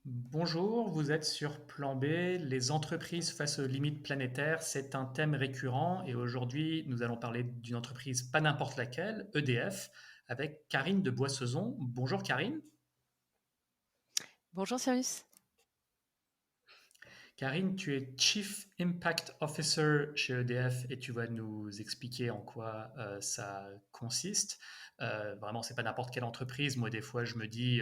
Bonjour, vous êtes sur Plan B, les entreprises face aux limites planétaires, c'est un thème récurrent et aujourd'hui nous allons parler d'une entreprise pas n'importe laquelle, EDF, avec Karine de Boissezon. Bonjour Karine. Bonjour Cyrus. Karine, tu es Chief Impact Officer chez EDF et tu vas nous expliquer en quoi ça consiste. Vraiment, c'est pas n'importe quelle entreprise. Moi, des fois, je me dis,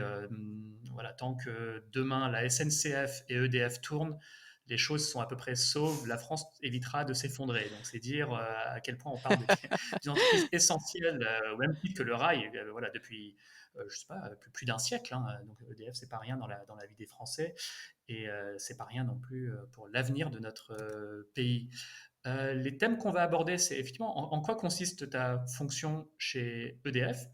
voilà, tant que demain la SNCF et EDF tournent, les choses sont à peu près sauves. La France évitera de s'effondrer. Donc, c'est dire à quel point on parle d'une entreprise essentielle, au même titre que le rail, voilà, depuis, je sais pas, plus d'un siècle, hein. Donc, EDF, c'est pas rien dans la vie des Français. Et c'est pas rien non plus pour l'avenir de notre pays. Les thèmes qu'on va aborder, c'est effectivement en quoi consiste ta fonction chez EDF.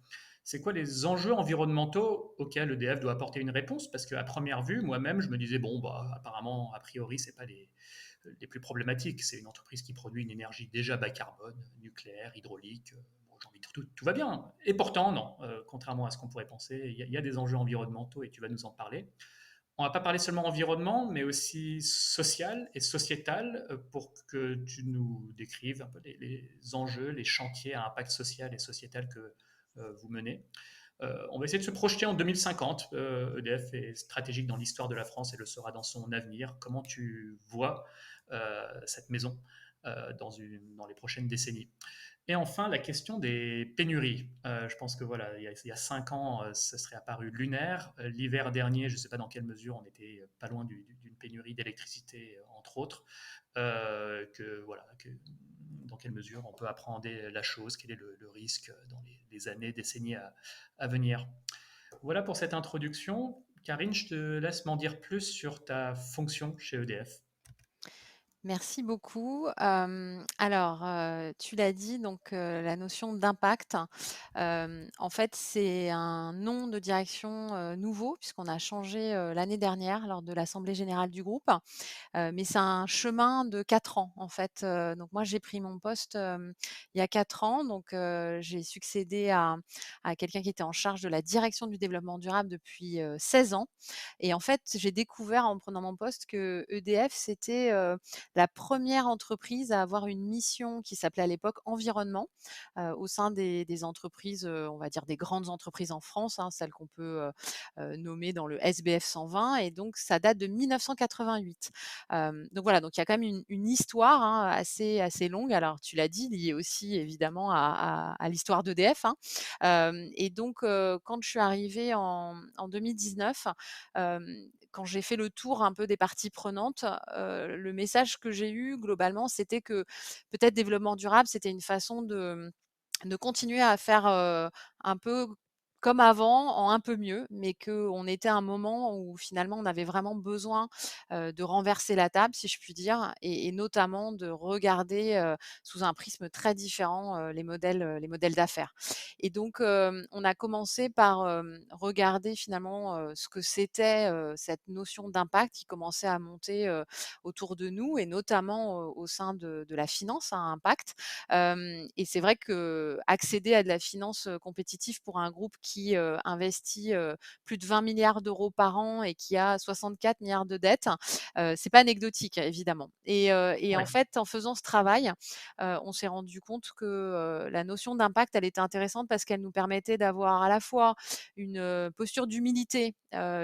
C'est quoi les enjeux environnementaux auxquels EDF doit apporter une réponse? Parce qu'à première vue, moi-même, je me disais, bon, bah, apparemment, a priori, c'est pas les plus problématiques. C'est une entreprise qui produit une énergie déjà bas carbone, nucléaire, hydraulique. Bon, j'ai envie de dire, tout va bien. Et pourtant, non. Contrairement à ce qu'on pourrait penser, il y a des enjeux environnementaux et tu vas nous en parler. On va pas parler seulement environnement, mais aussi social et sociétal, pour que tu nous décrives un peu les enjeux, les chantiers à impact social et sociétal que vous menez. On va essayer de se projeter en 2050. EDF est stratégique dans l'histoire de la France et le sera dans son avenir. Comment tu vois cette maison dans les prochaines décennies? Et enfin, la question des pénuries. Je pense que voilà, il y a 5 ans, ça serait apparu lunaire. L'hiver dernier, je ne sais pas dans quelle mesure, on était pas loin d'une pénurie d'électricité, entre autres. Voilà, dans quelle mesure on peut appréhender la chose, quel est le risque dans les années, décennies à venir. Voilà pour cette introduction. Karine, je te laisse m'en dire plus sur ta fonction chez EDF. Merci beaucoup. Alors, tu l'as dit, donc la notion d'impact, en fait, c'est un nom de direction, nouveau puisqu'on a changé, l'année dernière lors de l'assemblée générale du groupe. Mais c'est un chemin de 4 ans, en fait, donc moi, j'ai pris mon poste, il y a 4 ans, donc j'ai succédé à quelqu'un qui était en charge de la direction du développement durable depuis, 16 ans et en fait, j'ai découvert en prenant mon poste que EDF, c'était, la première entreprise à avoir une mission qui s'appelait à l'époque environnement, au sein des entreprises, on va dire des grandes entreprises en France, hein, celles qu'on peut, nommer dans le SBF 120 et donc ça date de 1988. Donc voilà, donc il y a quand même une histoire, hein, assez longue. Alors tu l'as dit, liée aussi évidemment à l'histoire d'EDF, hein. Et donc quand je suis arrivée en 2019, quand j'ai fait le tour un peu des parties prenantes, le message que j'ai eu globalement, c'était que peut-être développement durable, c'était une façon de continuer à faire, un peu comme avant, en un peu mieux, mais qu'on était à un moment où finalement on avait vraiment besoin, de renverser la table, si je puis dire et notamment de regarder, sous un prisme très différent, les modèles d'affaires et donc on a commencé par, regarder finalement, ce que c'était, cette notion d'impact qui commençait à monter, autour de nous et notamment, au sein de la finance à impact. Et c'est vrai qu'accéder à de la finance, compétitive pour un groupe qui, investit, plus de 20 milliards d'euros par an et qui a 64 milliards de dettes, c'est pas anecdotique évidemment. Et en Ouais. fait, en faisant ce travail, on s'est rendu compte que, la notion d'impact, elle était intéressante parce qu'elle nous permettait d'avoir à la fois une, posture d'humilité,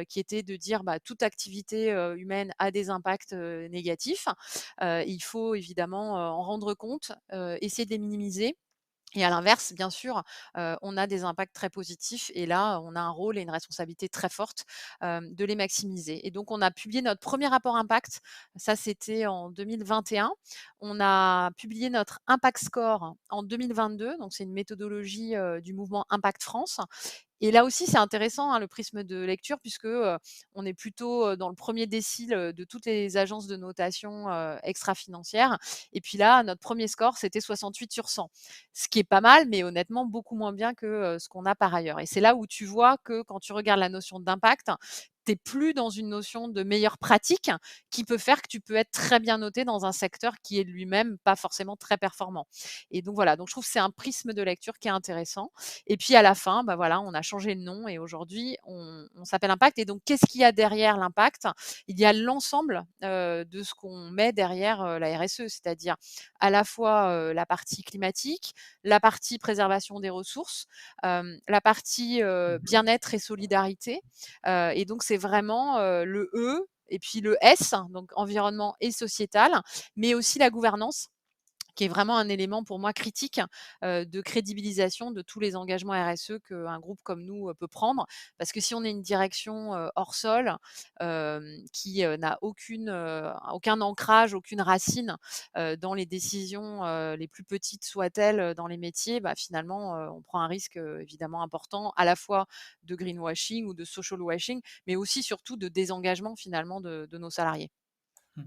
qui était de dire, bah, toute activité, humaine a des impacts, négatifs. Il faut évidemment, en rendre compte, essayer de les minimiser et à l'inverse, bien sûr, on a des impacts très positifs et là, on a un rôle et une responsabilité très forte, de les maximiser et donc on a publié notre premier rapport impact, ça c'était en 2021. On a publié notre impact score en 2022, donc c'est une méthodologie, du mouvement Impact France et là aussi, c'est intéressant, hein, le prisme de lecture puisque, on est plutôt, dans le premier décile, de toutes les agences de notation, extra-financières et puis là, notre premier score, c'était 68 sur 100. Ce qui est pas mal, mais honnêtement beaucoup moins bien que, ce qu'on a par ailleurs et c'est là où tu vois que quand tu regardes la notion d'impact, tu es plus dans une notion de meilleure pratique qui peut faire que tu peux être très bien noté dans un secteur qui est lui-même pas forcément très performant. Et donc voilà, donc je trouve que c'est un prisme de lecture qui est intéressant. Et puis à la fin, bah voilà, on a changé le nom et aujourd'hui on s'appelle Impact. Et donc qu'est-ce qu'il y a derrière l'impact? Il y a l'ensemble de ce qu'on met derrière la RSE, c'est-à-dire à la fois la partie climatique, la partie préservation des ressources, la partie Mmh. bien-être et solidarité. Et donc c'est vraiment le E et puis le S, donc environnement et sociétal, mais aussi la gouvernance qui est vraiment un élément pour moi critique, de crédibilisation de tous les engagements RSE qu'un groupe comme nous, peut prendre. Parce que si on est une direction, hors sol, qui, n'a aucun ancrage, aucune racine, dans les décisions, les plus petites soient-elles, dans les métiers, bah, finalement, on prend un risque, évidemment important, à la fois de greenwashing ou de social washing, mais aussi surtout de désengagement finalement de nos salariés. Mmh.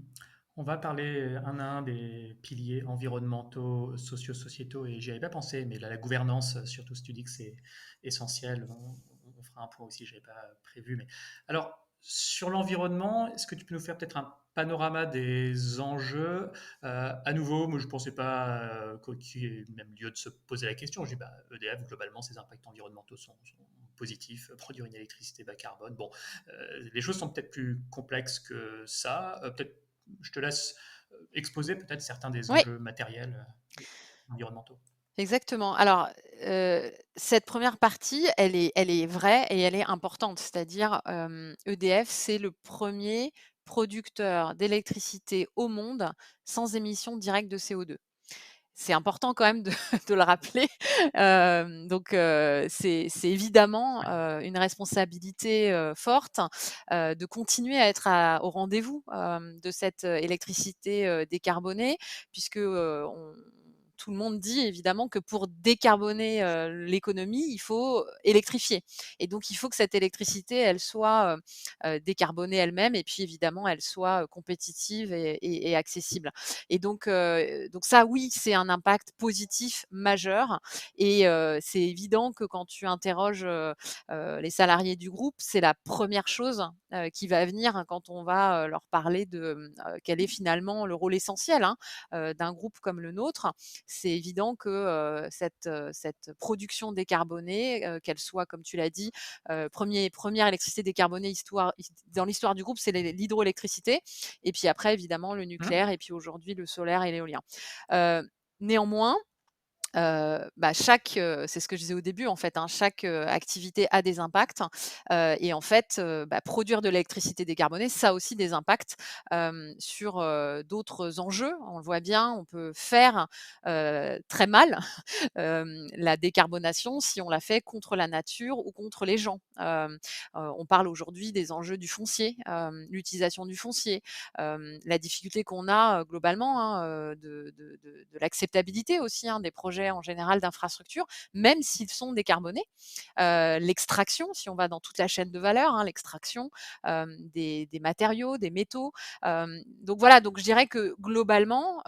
On va parler un à un des piliers environnementaux, socio-sociétaux, et j'y avais pas pensé, mais la gouvernance, surtout si tu dis que c'est essentiel, on fera un point aussi, j'avais pas prévu. Mais alors, sur l'environnement, est-ce que tu peux nous faire peut-être un panorama des enjeux? À nouveau, moi je pensais pas qu'il y ait même lieu de se poser la question. Je dis, bah, EDF, globalement, ses impacts environnementaux sont positifs, produire une électricité bas carbone. Bon, les choses sont peut-être plus complexes que ça. Peut-être, je te laisse exposer peut-être certains des Oui. enjeux matériels environnementaux. Exactement. Alors, cette première partie, elle est vraie et elle est importante. C'est-à-dire, EDF, c'est le premier producteur d'électricité au monde sans émission directe de CO2. C'est important quand même de de le rappeler. Donc, c'est évidemment, Ouais. une responsabilité, forte, de continuer à être au rendez-vous, de cette, électricité, décarbonée puisque, on tout le monde dit évidemment que pour décarboner, l'économie, il faut électrifier et donc il faut que cette électricité, elle soit, décarbonée elle-même et puis évidemment elle soit, compétitive et accessible. Et donc ça, oui, c'est un impact positif majeur et c'est évident que quand tu interroges, les salariés du groupe, c'est la première chose, qui va venir hein, quand on va, leur parler de, quel est finalement le rôle essentiel, hein, d'un groupe comme le nôtre. C'est évident que, cette production décarbonée, qu'elle soit, comme tu l'as dit, 1re électricité décarbonée dans l'histoire du groupe, c'est l'hydroélectricité et puis après évidemment le nucléaire Mmh. et puis aujourd'hui le solaire et l'éolien. Néanmoins, bah, chaque, c'est ce que je disais au début en fait, hein, chaque, activité a des impacts, et en fait, bah, produire de l'électricité décarbonée, ça a aussi des impacts, sur, d'autres enjeux. On le voit bien, on peut faire, très mal la décarbonation si on la fait contre la nature ou contre les gens. On parle aujourd'hui des enjeux du foncier, l'utilisation du foncier, la difficulté qu'on a, globalement, hein, de l'acceptabilité aussi, hein, des projets en général d'infrastructures, même s'ils sont décarbonés. L'extraction, si on va dans toute la chaîne de valeur, hein, l'extraction, des matériaux, des métaux. Donc voilà, donc je dirais que globalement,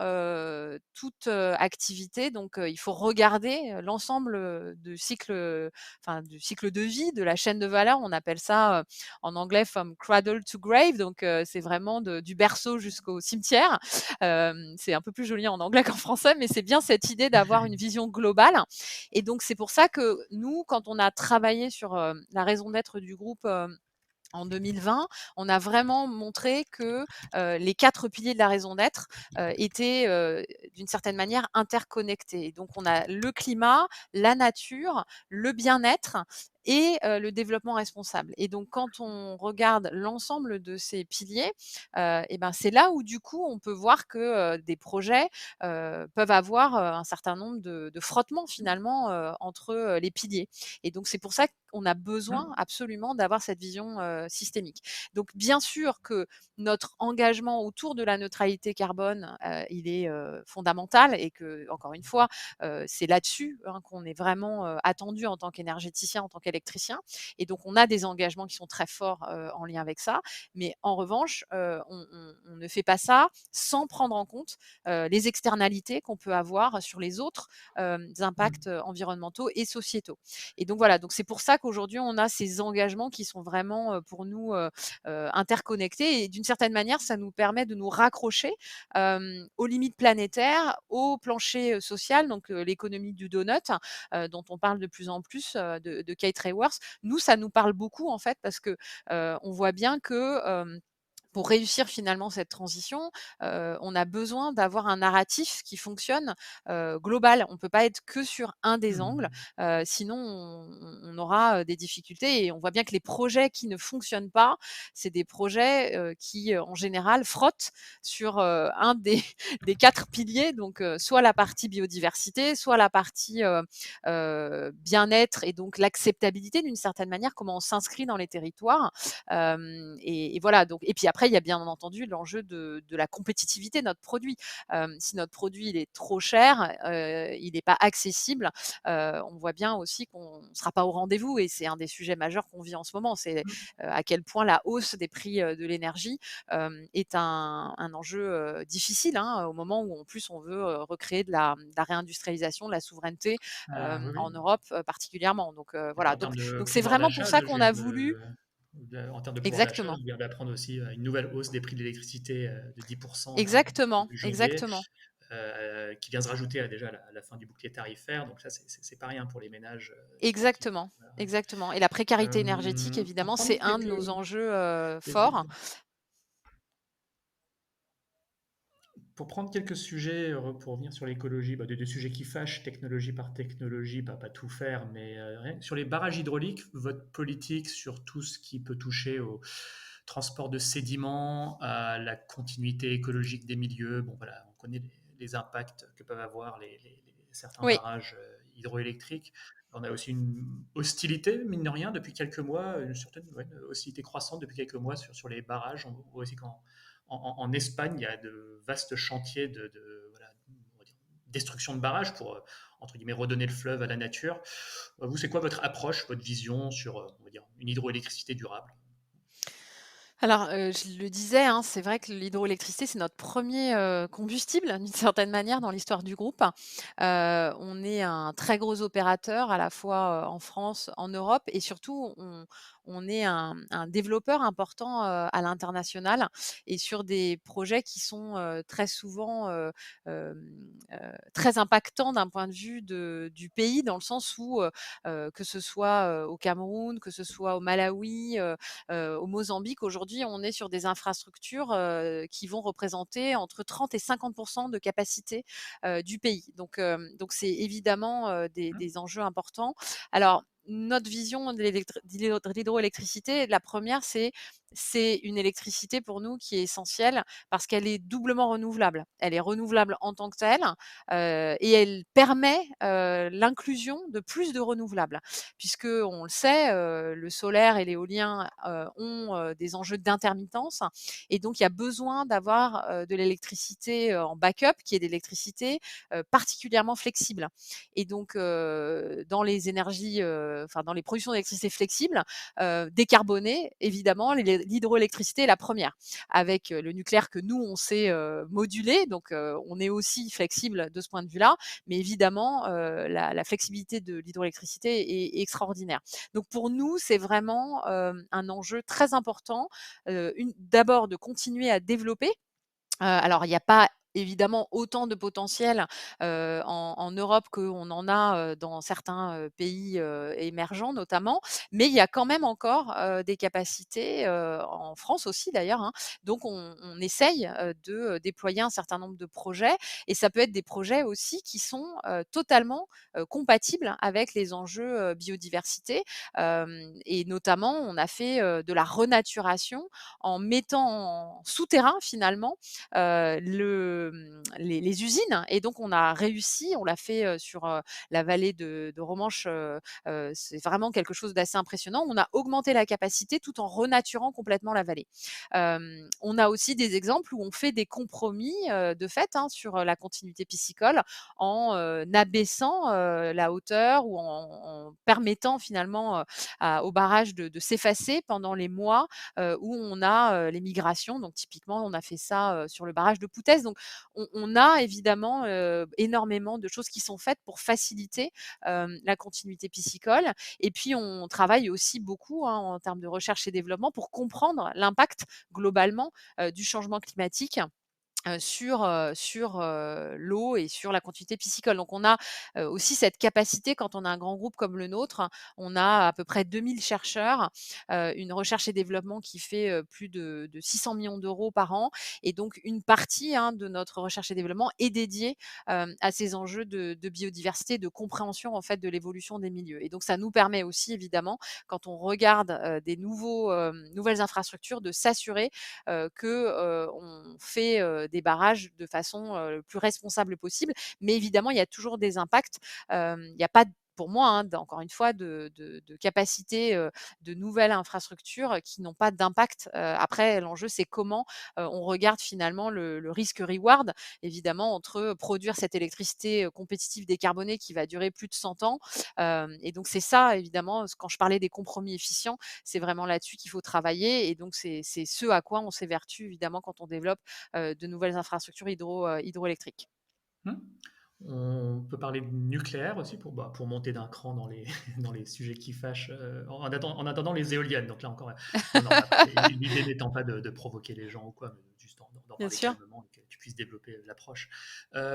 toute, activité donc il faut regarder, l'ensemble, du cycle de vie, de la chaîne de valeur. On appelle ça, en anglais from cradle to grave donc c'est vraiment du berceau jusqu'au cimetière. C'est un peu plus joli en anglais qu'en français, mais c'est bien cette idée d'avoir une vision globale et donc c'est pour ça que nous, quand on a travaillé sur, la raison d'être du groupe, en 2020, on a vraiment montré que, les 4 piliers de la raison d'être, étaient, d'une certaine manière interconnectés. Donc on a le climat, la nature, le bien-être et le développement responsable. Et donc quand on regarde l'ensemble de ces piliers, et ben, c'est là où du coup on peut voir que, des projets, peuvent avoir, un certain nombre de frottements finalement, entre, les piliers. Et donc c'est pour ça qu'on a besoin Mmh. absolument d'avoir cette vision, systémique. Donc bien sûr que notre engagement autour de la neutralité carbone, il est, fondamental et que encore une fois, c'est là-dessus, hein, qu'on est vraiment, attendu en tant qu'énergéticien, en tant qu'électricien électricien et donc on a des engagements qui sont très forts, en lien avec ça. Mais en revanche, on ne fait pas ça sans prendre en compte, les externalités qu'on peut avoir sur les autres, impacts, Mmh. environnementaux et sociétaux. Et donc voilà, donc c'est pour ça qu'aujourd'hui on a ces engagements qui sont vraiment, pour nous, interconnectés et d'une certaine manière, ça nous permet de nous raccrocher, aux limites planétaires, au plancher, social, donc l'économie du donut, dont on parle de plus en plus, de Kate Raworth. Nous, ça nous parle beaucoup en fait parce que, on voit bien que, pour réussir finalement cette transition, on a besoin d'avoir un narratif qui fonctionne, global. On peut pas être que sur un des angles, Mmh. sinon on aura, des difficultés et on voit bien que les projets qui ne fonctionnent pas, c'est des projets, qui, en général frottent sur, un des des 4 piliers donc soit la partie biodiversité, soit la partie, bien-être et donc l'acceptabilité d'une certaine manière, comment on s'inscrit dans les territoires. Et voilà donc et puis après, il y a bien entendu l'enjeu de la compétitivité de notre produit. Si notre produit, il est trop cher, il n'est pas accessible, on voit bien aussi qu'on ne sera pas au rendez-vous et c'est un des sujets majeurs qu'on vit en ce moment. C'est, à quel point la hausse des prix, de l'énergie, est un enjeu, difficile, hein, au moment où en plus on veut, recréer de la réindustrialisation, de la souveraineté, Oui, en oui. Europe, particulièrement donc Et puis voilà en termes donc de c'est pouvoir vraiment pour d'achat, ça là, je qu'on viens a voulu en termes de pouvoir d'achat, exactement. je viens d'apprendre aussi, une nouvelle hausse des prix de l'électricité, de 10 Exactement, début janvier, exactement, qui vient se rajouter à déjà la fin du bouclier tarifaire. Donc ça, c'est pas rien pour les ménages, qui exactement, voilà, ouais. exactement et la précarité énergétique Pour évidemment, c'est prendre un de quelques nos enjeux, des forts. pour prendre quelques sujets, pour revenir sur l'écologie, bah, des sujets qui fâchent technologie par technologie, pas tout faire, mais rien sur les barrages hydrauliques, votre politique sur tout ce qui peut toucher au transport de sédiments, à la continuité écologique des milieux, bon voilà, on connaît les impacts que peuvent avoir certains Oui, barrages hydroélectriques. On a aussi une hostilité, mine de rien, depuis quelques mois, une certaine ouais, une hostilité croissante depuis quelques mois sur les barrages. On voit aussi en Espagne, il y a de vastes chantiers voilà, on va dire, destruction de barrages pour, entre guillemets, redonner le fleuve à la nature. Vous, c'est quoi votre approche, votre vision sur, on va dire, une hydroélectricité durable? alors, je le disais, hein, c'est vrai que l'hydroélectricité, c'est notre premier er combustible d'une certaine manière dans l'histoire du groupe. On est un très gros opérateur à la fois, en France, en Europe et surtout on est un développeur important, à l'international et sur des projets qui sont, très souvent, très impactants d'un point de vue du pays dans le sens où, que ce soit, au Cameroun, que ce soit au Malawi, au Mozambique, aujourd'hui, on est sur des infrastructures, qui vont représenter entre 30 et 50 de capacité, du pays. Donc c'est évidemment, des enjeux importants. Alors, notre vision de l'hydroélectricité, la première, c'est une électricité pour nous qui est essentielle parce qu'elle est doublement renouvelable. Elle est renouvelable en tant que telle, et elle permet, l'inclusion de plus de renouvelables puisque on le sait, le solaire et l'éolien, ont, des enjeux d'intermittence et donc il y a besoin d'avoir, de l'électricité, en backup qui est de l'électricité, particulièrement flexible et donc dans les énergies, enfin dans les productions d'électricité flexibles, décarbonées, évidemment l'hydroélectricité est la première avec, le nucléaire que nous on sait, moduler donc on est aussi flexible de ce point de vue-là, mais évidemment, la flexibilité de l'hydroélectricité est extraordinaire. Donc pour nous, c'est vraiment, un enjeu très important, d'abord de continuer à développer. Alors il n'y a pas évidemment autant de potentiel, en Europe qu'on en a, dans certains, pays, émergents notamment, mais il y a quand même encore, des capacités, en France aussi d'ailleurs, hein. Donc on essaye, de, déployer un certain nombre de projets et ça peut être des projets aussi qui sont, totalement, compatibles avec les enjeux, biodiversité. Et notamment on a fait, de la renaturation en mettant en souterrain finalement, les usines et donc on a réussi, on l'a fait, sur, la vallée de Romanche, c'est vraiment quelque chose d'assez impressionnant. On a augmenté la capacité tout en renaturant complètement la vallée. On a aussi des exemples où on fait des compromis, de fait, hein, sur, la continuité piscicole en, abaissant, la hauteur ou en permettant finalement, au barrage de s'effacer pendant les mois, où on a, les migrations. Donc typiquement, on a fait ça, sur le barrage de Poutez. Donc on a évidemment, énormément de choses qui sont faites pour faciliter, la continuité piscicole et puis on travaille aussi beaucoup, hein, en termes de recherche et développement pour comprendre l'impact globalement, du changement climatique sur l'eau et sur la continuité piscicole. Donc on a, aussi cette capacité quand on a un grand groupe comme le nôtre, on a à peu près 2 000 chercheurs, une recherche et développement qui fait, plus de 600 millions d'euros par an et donc une partie, hein, de notre recherche et développement est dédiée, à ces enjeux de biodiversité, de compréhension en fait de l'évolution des milieux et donc ça nous permet aussi évidemment quand on regarde, des nouvelles infrastructures de s'assurer que, on fait, des barrages de façon, le plus responsable possible. Mais évidemment, il y a toujours des impacts. Il n'y a pas pour moi, hein, encore une fois, de capacité, de nouvelles infrastructures qui n'ont pas d'impact. Après, l'enjeu, c'est comment, on regarde finalement le risque reward, évidemment, entre produire cette électricité, compétitive décarbonée qui va durer plus de 100 ans. Et donc c'est ça, évidemment, quand je parlais des compromis efficients, c'est vraiment là-dessus qu'il faut travailler et donc c'est ce à quoi on s'évertue évidemment quand on développe, de nouvelles infrastructures hydroélectriques. Mmh. On peut parler de nucléaire aussi pour monter d'un cran dans les, dans les sujets qui fâchent en attendant les éoliennes. Donc là encore, non, non, après, l'idée n'étant pas de provoquer les gens ou quoi, mais juste d'en Bien parler sûr. calmement et que tu puisses développer l'approche.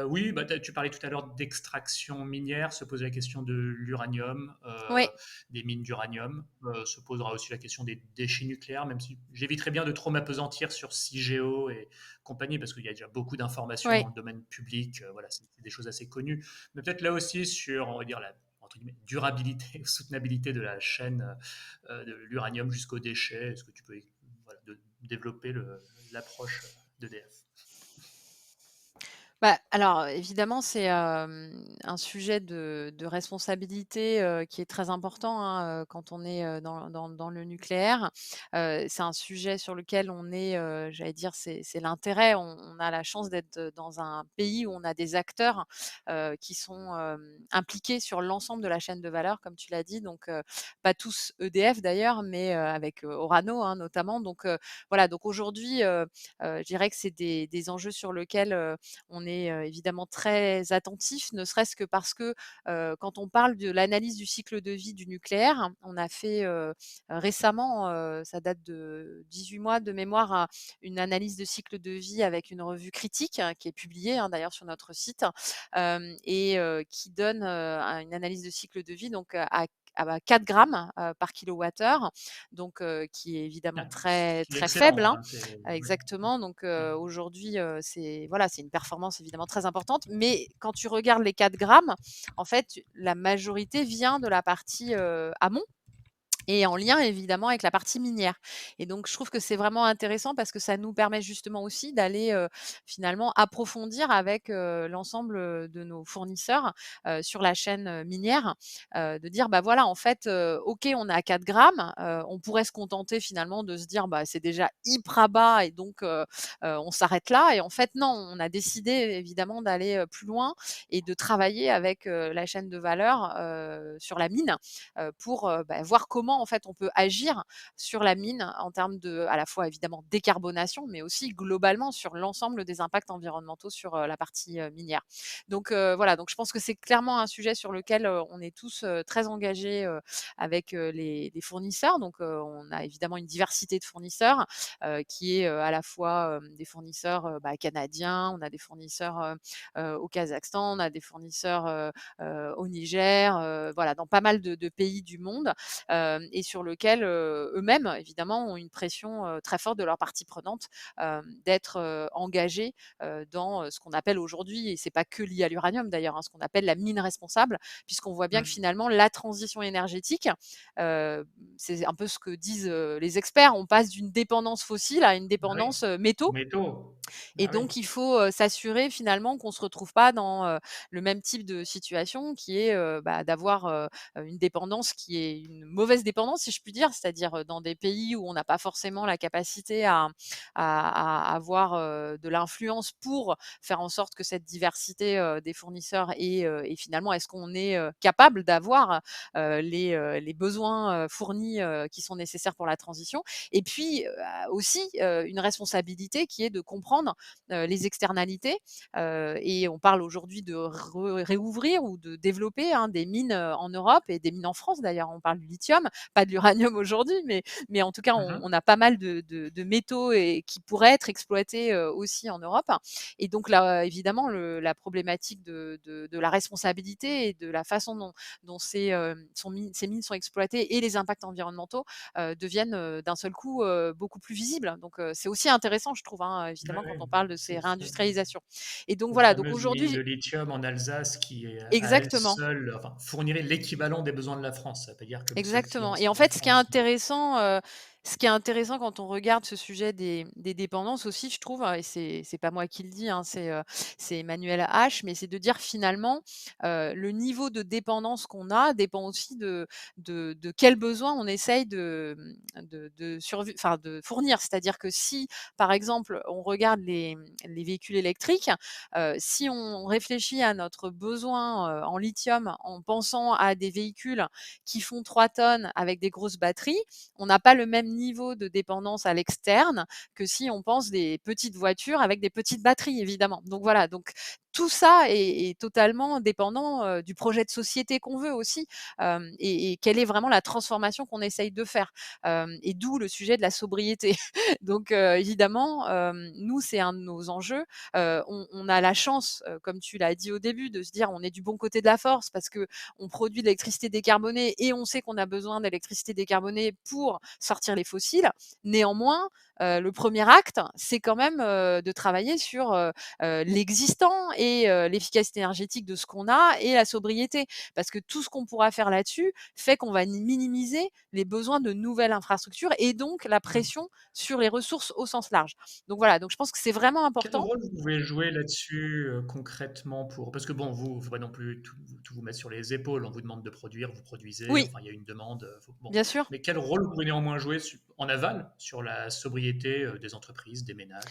Oui, bah, tu parlais tout à l'heure d'extraction minière, se pose la question de l'uranium, Oui, des mines d'uranium, se posera aussi la question des déchets nucléaires, même si j'éviterais bien de trop m'apesantir sur CIGEO et compagnie, parce qu'il y a déjà beaucoup d'informations oui. dans le domaine public, voilà, c'est des choses assez connues. Mais peut-être là aussi sur, on va dire, la entre guillemets, durabilité, soutenabilité de la chaîne de l'uranium jusqu'aux déchets. Est-ce que tu peux voilà, développer l'approche d'EDF? Bah, alors, évidemment, c'est, un sujet de responsabilité, qui est très important, hein, quand on est, dans le nucléaire. C'est un sujet sur lequel on est, j'allais dire, c'est l'intérêt. On a la chance d'être, dans un pays où on a des acteurs, qui sont, impliqués sur l'ensemble de la chaîne de valeur, comme tu l'as dit. Donc, pas tous EDF d'ailleurs, mais, avec, Orano, hein, notamment. Donc, voilà, donc aujourd'hui, je dirais que c'est des enjeux sur lesquels, on est, évidemment très attentif, ne serait-ce que parce que, quand on parle de l'analyse du cycle de vie du nucléaire, on a fait, récemment, ça date de 18 mois de mémoire, une analyse de cycle de vie avec une revue critique, qui est publiée, hein, d'ailleurs sur notre site, et qui donne, une analyse de cycle de vie donc à 4 grammes, par kilowattheure, donc qui est évidemment Ah, très, c'est très faible, excellent. hein. Hein, ouais, Exactement, donc ouais. aujourd'hui, c'est voilà, c'est une performance évidemment très importante, mais quand tu regardes les 4 grammes, en fait, la majorité vient de la partie, amont et en lien évidemment avec la partie minière et donc je trouve que c'est vraiment intéressant parce que ça nous permet justement aussi d'aller, finalement approfondir avec, l'ensemble, de nos fournisseurs, sur la chaîne, minière, de dire: «Bah, voilà en fait, OK on est à 4 grammes, on pourrait se contenter finalement de se dire: "Bah, c'est déjà hyper bas et donc on s'arrête là" et en fait non, on a décidé évidemment d'aller, plus loin et de travailler avec, la chaîne de valeur, sur la mine, pour, bah, voir comment en fait on peut agir sur la mine en termes de à la fois évidemment décarbonation, mais aussi globalement sur l'ensemble des impacts environnementaux sur, la partie, minière. Donc voilà, donc je pense que c'est clairement un sujet sur lequel, on est tous, très engagés, avec, les fournisseurs. Donc on a évidemment une diversité de fournisseurs, qui est, à la fois, des fournisseurs, bah, canadiens, on a des fournisseurs, au Kazakhstan, on a des fournisseurs, au Niger, voilà, dans pas mal de pays du monde, et sur lequel, eux-mêmes, évidemment, ont une pression, très forte de leurs parties prenantes, d'être, engagés, dans, ce qu'on appelle aujourd'hui et c'est pas que lié à l'uranium d'ailleurs, hein, ce qu'on appelle la mine responsable. Puisqu'on voit bien que Mm. finalement la transition énergétique, c'est un peu ce que disent, les experts, on passe d'une dépendance fossile à une Oui, dépendance, métaux. métaux. Et Ah oui. donc il faut, s'assurer finalement qu'on se retrouve pas dans, le même type de situation qui est, d'avoir, une dépendance qui est une mauvaise dépendance si je puis dire. C'est-à-dire, dans des pays où on n'a pas forcément la capacité à avoir, de l'influence pour faire en sorte que cette diversité, des fournisseurs et finalement est-ce qu'on est, capable d'avoir, les besoins, fournis, qui sont nécessaires pour la transition? Et puis, aussi, une responsabilité qui est de comprendre les externalités. Et on parle aujourd'hui de réouvrir ou de développer hein, des mines en Europe et des mines en France d'ailleurs. On parle du lithium, pas de l'uranium aujourd'hui, mais en tout cas, Mmh. on a pas mal de métaux et, qui pourraient être exploités aussi en Europe. Et donc là, évidemment, la problématique de la responsabilité et de la façon dont ces mines sont exploitées et les impacts environnementaux deviennent d'un seul coup beaucoup plus visibles. Donc c'est aussi intéressant, je trouve, hein, Oui, évidemment, quand oui, on parle de ces ces réindustrialisations. Et donc ces voilà, donc fameuses mines de aujourd'hui, lithium en Alsace qui, à elles exactement. seules, enfin, fourniraient l'équivalent des besoins de la France. Ça veut pas dire que ceux-ci en Exactement. Et en seraient en fait, France, mais ce qui est intéressant quand on regarde ce sujet des dépendances aussi, je trouve, et c'est pas moi qui le dis, hein, c'est Emmanuel H, mais c'est de dire finalement, le niveau de dépendance qu'on a dépend aussi de quels besoins on essaye de fournir. C'est-à-dire que si, par exemple, on regarde les véhicules électriques, si on réfléchit à notre besoin, en lithium en pensant à des véhicules qui font 3 tonnes avec des grosses batteries, on n'a pas le même niveau de dépendance à l'externe que si on pense des petites voitures avec des petites batteries, évidemment. Donc voilà, donc tout ça est totalement dépendant, du projet de société qu'on veut aussi, et quelle est vraiment la transformation qu'on essaye de faire, et d'où le sujet de la sobriété. Donc évidemment, nous, c'est un de nos enjeux. On a la chance, comme tu l'as dit au début, de se dire: «On est du bon côté de la force» parce que on produit de l'électricité décarbonée et on sait qu'on a besoin d'électricité décarbonée pour sortir les fossiles. Néanmoins, le premier acte, c'est quand même de travailler sur l'existant et l'efficacité énergétique de ce qu'on a et la sobriété. Parce que tout ce qu'on pourra faire là-dessus fait qu'on va minimiser les besoins de nouvelles infrastructures et donc la mmh. pression sur les ressources au sens large. Donc voilà, donc je pense que c'est vraiment Quel important. rôle vous pouvez jouer là-dessus, concrètement pour parce que bon, vous, il faut pas non plus tout vous mettre sur les épaules. On vous demande de produire, vous produisez, Oui, enfin, il y a une demande, bon. bien sûr. Mais quel rôle vous pouvez néanmoins jouer en aval sur la sobriété, des entreprises, des ménages?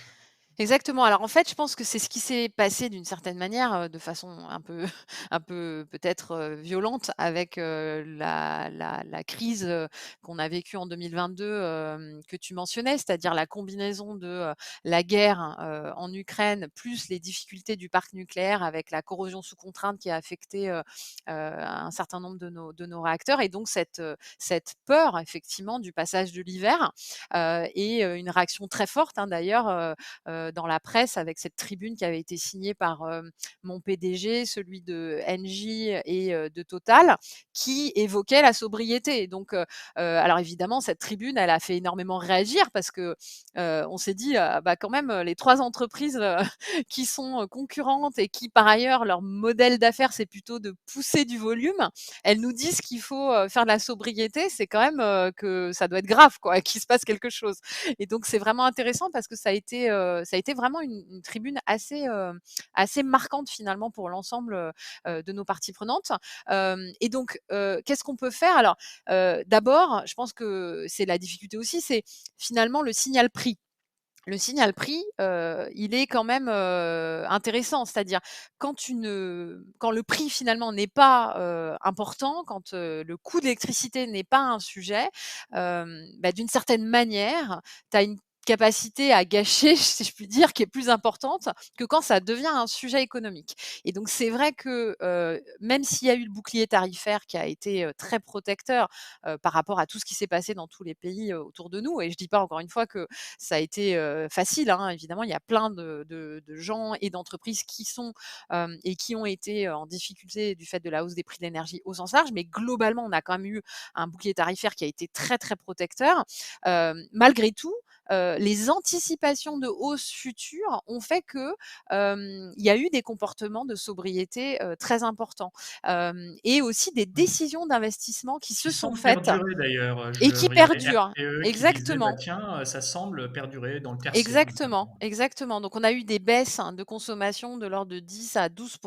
Exactement. Alors en fait, je pense que c'est ce qui s'est passé d'une certaine manière, de façon un peu un peu peut-être, violente avec, la crise, qu'on a vécue en 2022, que tu mentionnais. C'est-à-dire la combinaison de, la guerre, en Ukraine, plus les difficultés du parc nucléaire avec la corrosion sous contrainte qui a affecté, un certain nombre de nos réacteurs et donc cette peur effectivement du passage de l'hiver, et une réaction très forte, hein, d'ailleurs, dans la presse avec cette tribune qui avait été signée par mon PDG, celui de Engie et de Total, qui évoquait la sobriété. Et donc, alors évidemment, cette tribune, elle a fait énormément réagir parce que on s'est dit, bah quand même, les trois entreprises qui sont concurrentes et qui, par ailleurs, leur modèle d'affaires, c'est plutôt de pousser du volume. Elles nous disent qu'il faut faire de la sobriété, c'est quand même que ça doit être grave, quoi, qu'il se passe quelque chose. Et donc c'est vraiment intéressant parce que ça a été vraiment une tribune assez marquante finalement pour l'ensemble de nos parties prenantes. Et donc qu'est-ce qu'on peut faire? Alors d'abord, je pense que c'est la difficulté aussi, c'est finalement le signal prix. Le signal prix, il est quand même, intéressant. C'est-à-dire quand le prix finalement n'est pas, important, quand, le coût de l'électricité n'est pas un sujet, d'une certaine manière, tu as une capacité à gâcher, si je puis dire, qui est plus importante que quand ça devient un sujet économique. Et donc c'est vrai que, même s'il y a eu le bouclier tarifaire qui a été, très protecteur, par rapport à tout ce qui s'est passé dans tous les pays, autour de nous et je dis pas encore une fois que ça a été, facile, hein, évidemment, il y a plein de gens et d'entreprises qui sont, et qui ont été, en difficulté du fait de la hausse des prix de l'énergie au sens large, mais globalement, on a quand même eu un bouclier tarifaire qui a été très, très protecteur. Malgré tout, les anticipations de hausse future ont fait que, il y a eu des comportements de sobriété, très importants. Et aussi des Oui. décisions d'investissement qui Qui se sont semble faites perdurer d'ailleurs. et Je qui regardais perdurent. RTE qui disait: «Bah Exactement. tiens, ça semble perdurer dans le tertiaire Exactement, notamment». exactement. Donc on a eu des baisses, hein, de consommation de l'ordre de 10 à 12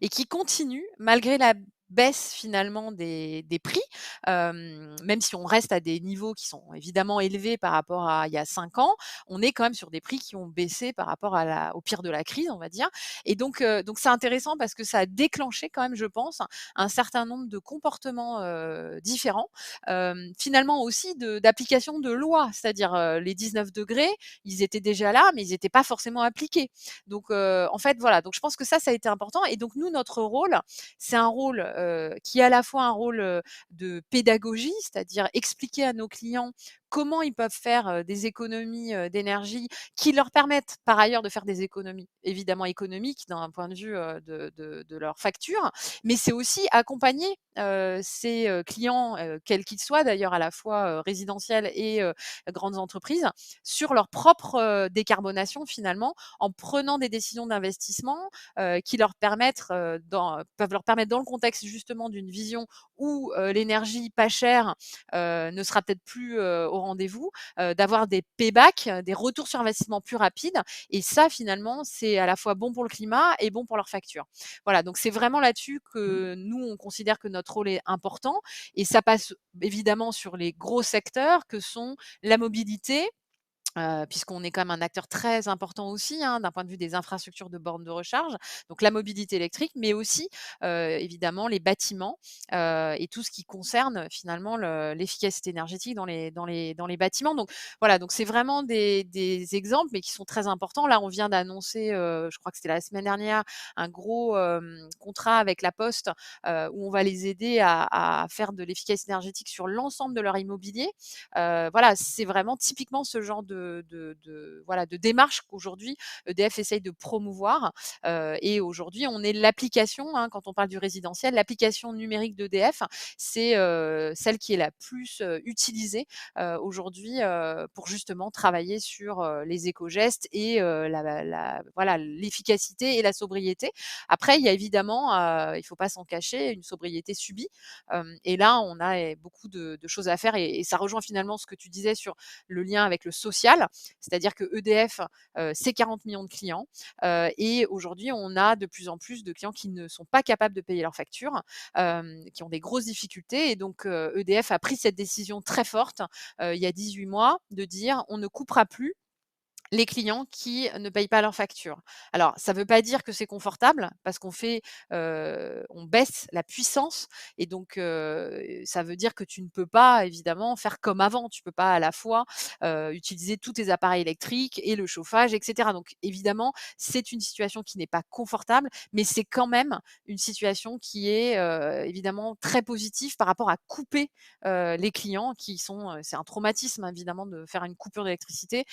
et qui continuent malgré la baisse finalement des prix, même si on reste à des niveaux qui sont évidemment élevés par rapport à il y a 5 ans, on est quand même sur des prix qui ont baissé par rapport à la au pire de la crise, on va dire. Et donc c'est intéressant parce que ça a déclenché quand même, je pense, un certain nombre de comportements, différents, finalement aussi d'application de lois. C'est-à-dire, les 19 degrés, ils étaient déjà là, mais ils n'étaient pas forcément appliqués. Donc, en fait, voilà. Donc, je pense que ça a été important. Et donc, nous, notre rôle, c'est un rôle qui est à la fois un rôle de pédagogie, c'est-à-dire expliquer à nos clients comment ils peuvent faire des économies d'énergie qui leur permettent par ailleurs de faire des économies évidemment économiques d'un point de vue de leur facture, mais c'est aussi accompagner ces clients, quels qu'ils soient d'ailleurs, à la fois résidentiels et grandes entreprises, sur leur propre décarbonation finalement, en prenant des décisions d'investissement qui leur permettent, peuvent leur permettre dans le contexte justement d'une vision où l'énergie pas chère ne sera peut-être plus au rendez-vous, d'avoir des payback, des retours sur investissement plus rapides. Et ça finalement, c'est à la fois bon pour le climat et bon pour leur facture. Voilà, donc c'est vraiment là-dessus Mmh. que nous, on considère que notre rôle est important, et ça passe évidemment sur les gros secteurs que sont la mobilité, puisqu'on est quand même un acteur très important aussi, hein, d'un point de vue des infrastructures de bornes de recharge, donc la mobilité électrique, mais aussi, évidemment les bâtiments, et tout ce qui concerne finalement l'efficacité énergétique dans les bâtiments. Donc voilà, donc c'est vraiment des exemples, mais qui sont très importants. Là, on vient d'annoncer, je crois que c'était la semaine dernière, un gros, contrat avec La Poste, où on va les aider à faire de l'efficacité énergétique sur l'ensemble de leur immobilier. Voilà, c'est vraiment typiquement ce genre voilà, de démarche qu'aujourd'hui EDF essaye de promouvoir. Et aujourd'hui, on est l'application, hein, quand on parle du résidentiel, l'application numérique d'EDF, c'est celle qui est la plus utilisée aujourd'hui pour justement travailler sur les éco-gestes et voilà, l'efficacité et la sobriété. Après, il y a évidemment, il ne faut pas s'en cacher, une sobriété subie. Et là, on a beaucoup de choses à faire, et ça rejoint finalement ce que tu disais sur le lien avec le social. C'est-à-dire que EDF, c'est 40 millions de clients, et aujourd'hui, on a de plus en plus de clients qui ne sont pas capables de payer leurs factures, qui ont des grosses difficultés. Et donc, EDF a pris cette décision très forte, il y a 18 mois, de dire: «On ne coupera plus les clients qui ne payent pas leurs factures». Alors, ça ne veut pas dire que c'est confortable, parce on baisse la puissance, et donc ça veut dire que tu ne peux pas évidemment faire comme avant. Tu peux pas à la fois utiliser tous tes appareils électriques et le chauffage, et cetera. Donc évidemment, c'est une situation qui n'est pas confortable, mais c'est quand même une situation qui est évidemment très positive par rapport à couper les clients qui sont, c'est un traumatisme, hein, évidemment, de faire une coupure d'électricité.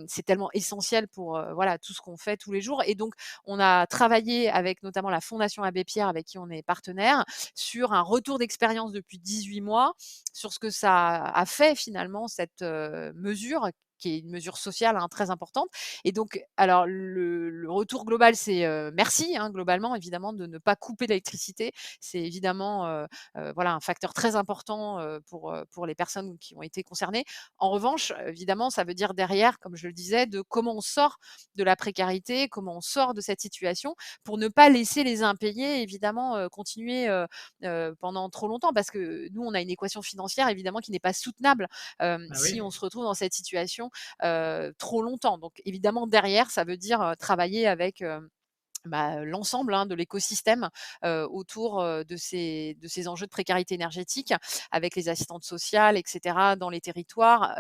C'est tellement essentiel pour, voilà, tout ce qu'on fait tous les jours. Et donc on a travaillé avec notamment la Fondation Abbé Pierre, avec qui on est partenaire, sur un retour d'expérience depuis 18 mois, sur ce que ça a fait finalement cette, mesure, qui est une mesure sociale, hein, très importante. Et donc alors le retour global, c'est, merci, hein, globalement évidemment, de ne pas couper l'électricité. C'est évidemment, voilà, un facteur très important, pour les personnes qui ont été concernées. En revanche, évidemment, ça veut dire derrière, comme je le disais, de comment on sort de la précarité, comment on sort de cette situation, pour ne pas laisser les impayés évidemment, continuer, pendant trop longtemps. Parce que nous, on a une équation financière évidemment qui n'est pas soutenable, Ah si oui? on se retrouve dans cette situation, trop longtemps. Donc évidemment derrière, ça veut dire, travailler avec, l'ensemble, hein, de l'écosystème, autour, de ces enjeux de précarité énergétique, avec les assistantes sociales, et cetera, dans les territoires,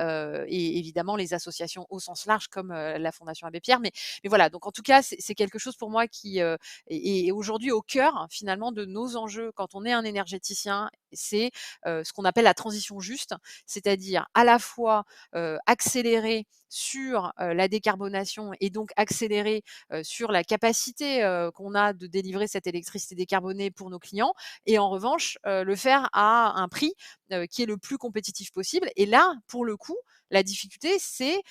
et évidemment les associations au sens large, comme, la Fondation Abbé Pierre. Mais voilà, donc en tout cas, c'est quelque chose pour moi qui, est aujourd'hui au cœur, finalement, de nos enjeux quand on est un énergéticien c'est, ce qu'on appelle la transition juste, c'est-à-dire à la fois, accélérer sur, la décarbonation et donc accélérer, sur la capacité, qu'on a de délivrer cette électricité décarbonée pour nos clients et en revanche, le faire à un prix, qui est le plus compétitif possible et là, pour le coup, la difficulté, c'est,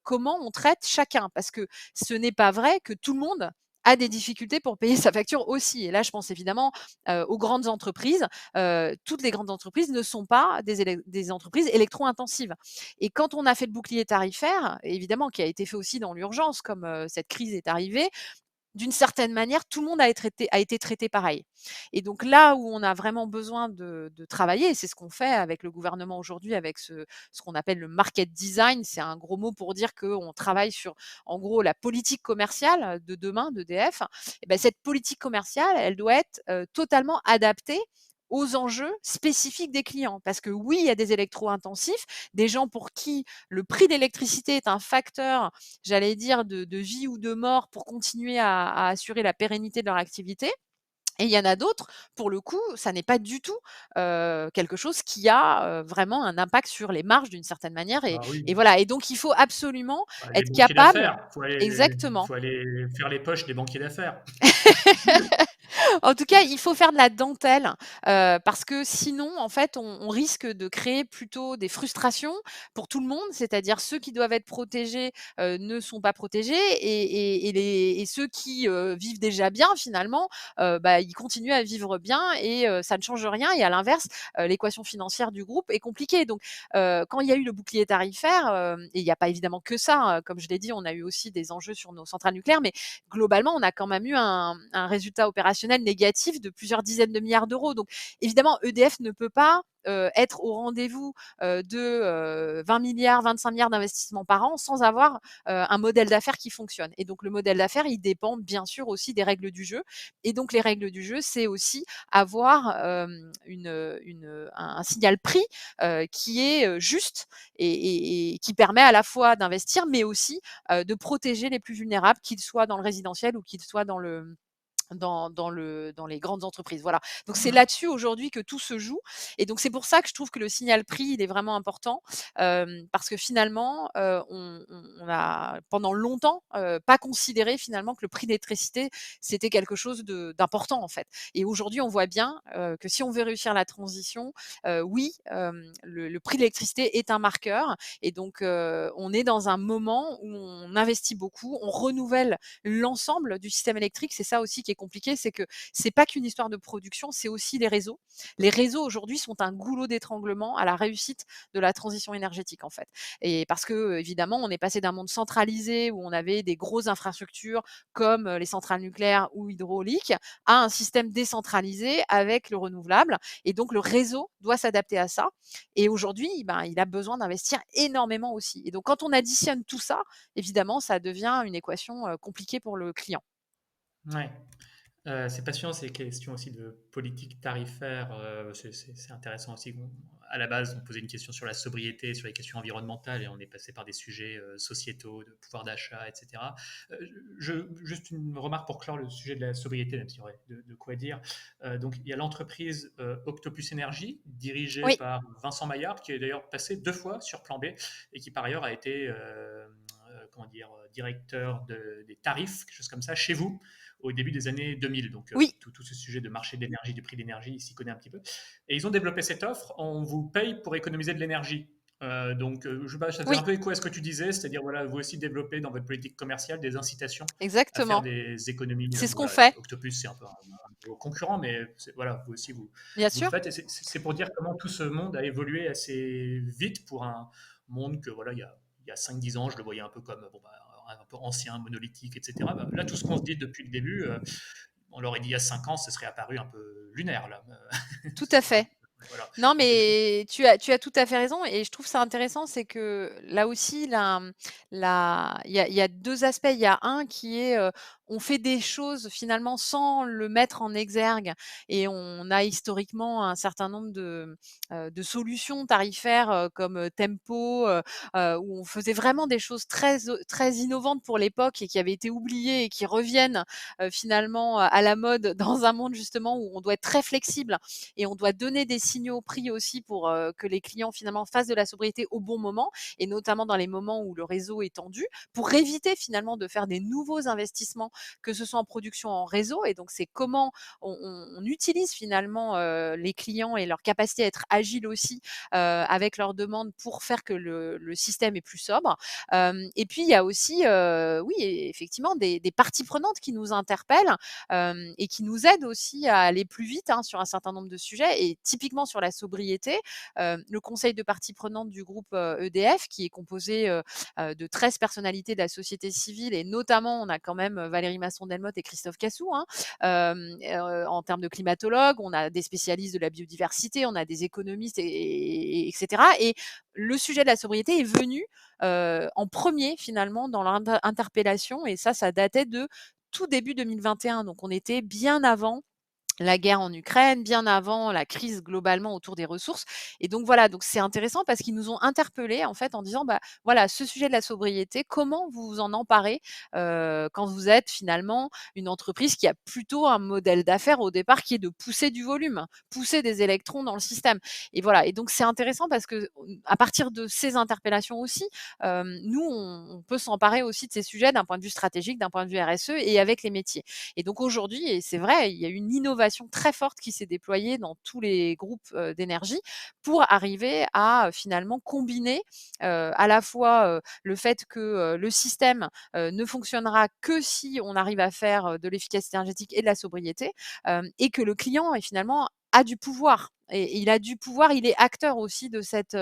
comment on traite chacun. Parce que ce n'est pas vrai que tout le monde a des difficultés pour payer sa facture aussi et là, je pense évidemment, aux grandes entreprises. Toutes les grandes entreprises ne sont pas des entreprises électro-intensives et quand on a fait le bouclier tarifaire, évidemment qui a été fait aussi dans l'urgence comme, cette crise est arrivée, d'une certaine manière, tout le monde a été traité pareil. Et donc là où on a vraiment besoin de travailler, et c'est ce qu'on fait avec le gouvernement aujourd'hui, avec ce qu'on appelle le market design, c'est un gros mot pour dire qu'on travaille sur, en gros, la politique commerciale de demain d'EDF. Et ben, cette politique commerciale, elle doit être totalement adaptée aux enjeux spécifiques des clients. Parce que oui, il y a des électro-intensifs, des gens pour qui le prix de l'électricité est un facteur, j'allais dire, de vie ou de mort pour continuer à assurer la pérennité de leur activité. Et il y en a d'autres, pour le coup, ça n'est pas du tout, quelque chose qui a, vraiment un impact sur les marges d'une certaine manière Ah oui, et voilà et donc il faut absolument bah, les être banquiers capable d'affaires, exactement. faut aller faire les poches des banquiers d'affaires. En tout cas, il faut faire de la dentelle, parce que sinon, en fait, on risque de créer plutôt des frustrations pour tout le monde. C'est-à-dire ceux qui doivent être protégés, ne sont pas protégés et ceux qui, vivent déjà bien finalement, bah, ils continuent à vivre bien et ça ne change rien et à l'inverse, l'équation financière du groupe est compliquée. Donc, quand il y a eu le bouclier tarifaire, et il y a pas évidemment que ça, hein, comme je l'ai dit, on a eu aussi des enjeux sur nos centrales nucléaires, mais globalement, on a quand même eu un résultat opérationnel négatif de plusieurs dizaines de milliards d'euros. Donc évidemment, EDF ne peut pas être au rendez-vous de 20 milliards, 25 milliards d'investissements par an sans avoir un modèle d'affaires qui fonctionne. Et donc le modèle d'affaires, il dépend bien sûr aussi des règles du jeu. Et donc les règles du jeu, c'est aussi avoir un signal prix qui est juste et qui permet à la fois d'investir, mais aussi de protéger les plus vulnérables, qu'ils soient dans le résidentiel ou qu'ils soient dans les grandes entreprises. Voilà. Donc c'est là-dessus aujourd'hui que tout se joue. Et donc c'est pour ça que je trouve que le signal prix, il est vraiment important parce que finalement, on a pendant longtemps pas considéré finalement que le prix d'électricité, c'était quelque chose d'important en fait. Et aujourd'hui, on voit bien que si on veut réussir la transition, oui, le prix de l'électricité est un marqueur. Et donc, on est dans un moment où on investit beaucoup, on renouvelle l'ensemble du système électrique. C'est ça aussi qui est compliqué, c'est que c'est pas qu'une histoire de production, c'est aussi les réseaux. Les réseaux aujourd'hui sont un goulot d'étranglement à la réussite de la transition énergétique en fait. Et parce que évidemment, on est passé d'un monde centralisé où on avait des grosses infrastructures comme les centrales nucléaires ou hydrauliques à un système décentralisé avec le renouvelable. Et donc le réseau doit s'adapter à ça. Et aujourd'hui, ben, il a besoin d'investir énormément aussi. Et donc quand on additionne tout ça, évidemment, ça devient une équation compliquée pour le client. Ouais. C'est passionnant ces questions aussi de politique tarifaire. C'est intéressant aussi. À la base, on posait une question sur la sobriété, sur les questions environnementales, et on est passé par des sujets sociétaux, de pouvoir d'achat, etc. Juste une remarque pour clore le sujet de la sobriété, même s'il y aurait de quoi dire. Donc, il y a l'entreprise Octopus Énergie, dirigée Oui, par Vincent Maillard, qui est d'ailleurs passé 2 fois sur Plan B, et qui par ailleurs a été comment dire, directeur des tarifs, quelque chose comme ça, chez vous au début des années 2000. Donc, oui, tout ce sujet de marché d'énergie, de prix d'énergie, il s'y connaît un petit peu. Et ils ont développé cette offre, on vous paye pour économiser de l'énergie. Donc, je sais pas, ça faisait oui, un peu écho à ce que tu disais, c'est-à-dire, voilà, vous aussi développez dans votre politique commerciale des incitations à faire exactement. des économies. C'est ce qu'on Voilà, fait, Octopus, c'est un peu un concurrent, mais voilà, vous aussi, bien vous le sûr. faites. Et c'est pour dire comment tout ce monde a évolué assez vite pour un monde que, voilà, il y a 5-10 ans, je le voyais un peu comme bon, bah, un peu ancien, monolithique, etc. Bah, là, tout ce qu'on se dit depuis le début, on l'aurait dit il y a 5 ans, ce serait apparu un peu lunaire, là. Tout à fait. Voilà. Non, Donc, mais tu as tout à fait raison et je trouve ça intéressant, c'est que là aussi, il y a 2 aspects. Il y a un qui est, on fait des choses finalement sans le mettre en exergue et on a historiquement un certain nombre de solutions tarifaires, comme, Tempo, où on faisait vraiment des choses très innovantes pour l'époque et qui avaient été oubliées et qui reviennent, finalement, à la mode dans un monde justement où on doit être très flexible et on doit donner des signaux prix aussi pour, que les clients finalement fassent de la sobriété au bon moment et notamment dans les moments où le réseau est tendu, pour éviter finalement de faire des nouveaux investissements, que ce soit en production, en réseau. Et donc c'est comment on utilise finalement, les clients et leur capacité à être agiles aussi, avec leurs demandes pour faire que le système est plus sobre. Et puis il y a aussi, oui, effectivement des parties prenantes qui nous interpellent, et qui nous aident aussi à aller plus vite, hein, sur un certain nombre de sujets et typiquement sur la sobriété. Le conseil de parties prenantes du groupe, EDF qui est composé, de 13 personnalités de la société civile et notamment on a quand même, Valérie Masson-Delmotte et Christophe Cassou, hein, en termes de climatologues. On a des spécialistes de la biodiversité, on a des économistes et et le sujet de la sobriété est venu, en premier finalement dans leur interpellation et ça datait de tout début 2021. Donc on était bien avant la guerre en Ukraine, bien avant la crise globalement autour des ressources. Et donc voilà, donc c'est intéressant parce qu'ils nous ont interpellés en fait en disant: «Bah, voilà, ce sujet de la sobriété, comment vous vous en emparez, quand vous êtes finalement une entreprise qui a plutôt un modèle d'affaires au départ qui est de pousser du volume, pousser des électrons dans le système?» Et voilà, et donc c'est intéressant parce que, à partir de ces interpellations aussi, nous on peut s'emparer aussi de ces sujets d'un point de vue stratégique, d'un point de vue RSE et avec les métiers. Et donc aujourd'hui, et c'est vrai, il y a une innovation très forte qui s'est déployée dans tous les groupes, d'énergie pour arriver à, finalement combiner, à la fois, le fait que, le système, ne fonctionnera que si on arrive à faire, de l'efficacité énergétique et de la sobriété, et que le client est finalement a du pouvoir et il a du pouvoir, il est acteur aussi de cette,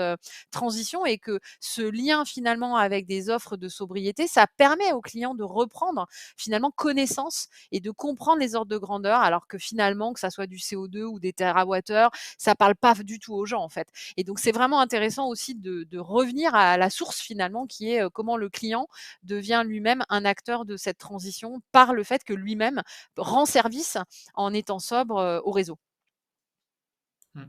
transition et que ce lien finalement avec des offres de sobriété, ça permet aux clients de reprendre finalement connaissance et de comprendre les ordres de grandeur, alors que finalement, que ça soit du CO2 ou des térawattheures, ça parle pas du tout aux gens, en fait. Et donc, c'est vraiment intéressant aussi de revenir à la source finalement, qui est comment le client devient lui-même un acteur de cette transition par le fait que lui-même rend service en étant sobre au réseau. Mmh.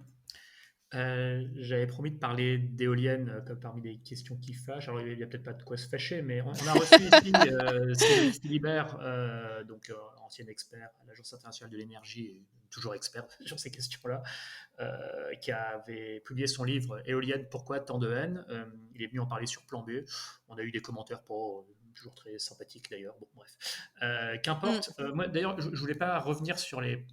J'avais promis de parler d'éoliennes comme parmi les questions qui fâchent. Alors, il y a peut-être pas de quoi se fâcher, mais on a reçu ici Cédric Philibert, donc ancien expert à l'Agence internationale de l'énergie et toujours expert sur ces questions-là, qui avait publié son livre Éoliennes, pourquoi tant de haine. Il est venu en parler sur Plan B. On a eu des commentaires pour toujours très sympathiques d'ailleurs. Bon, bref. Qu'importe. Mmh. Moi, d'ailleurs, je voulais pas revenir sur les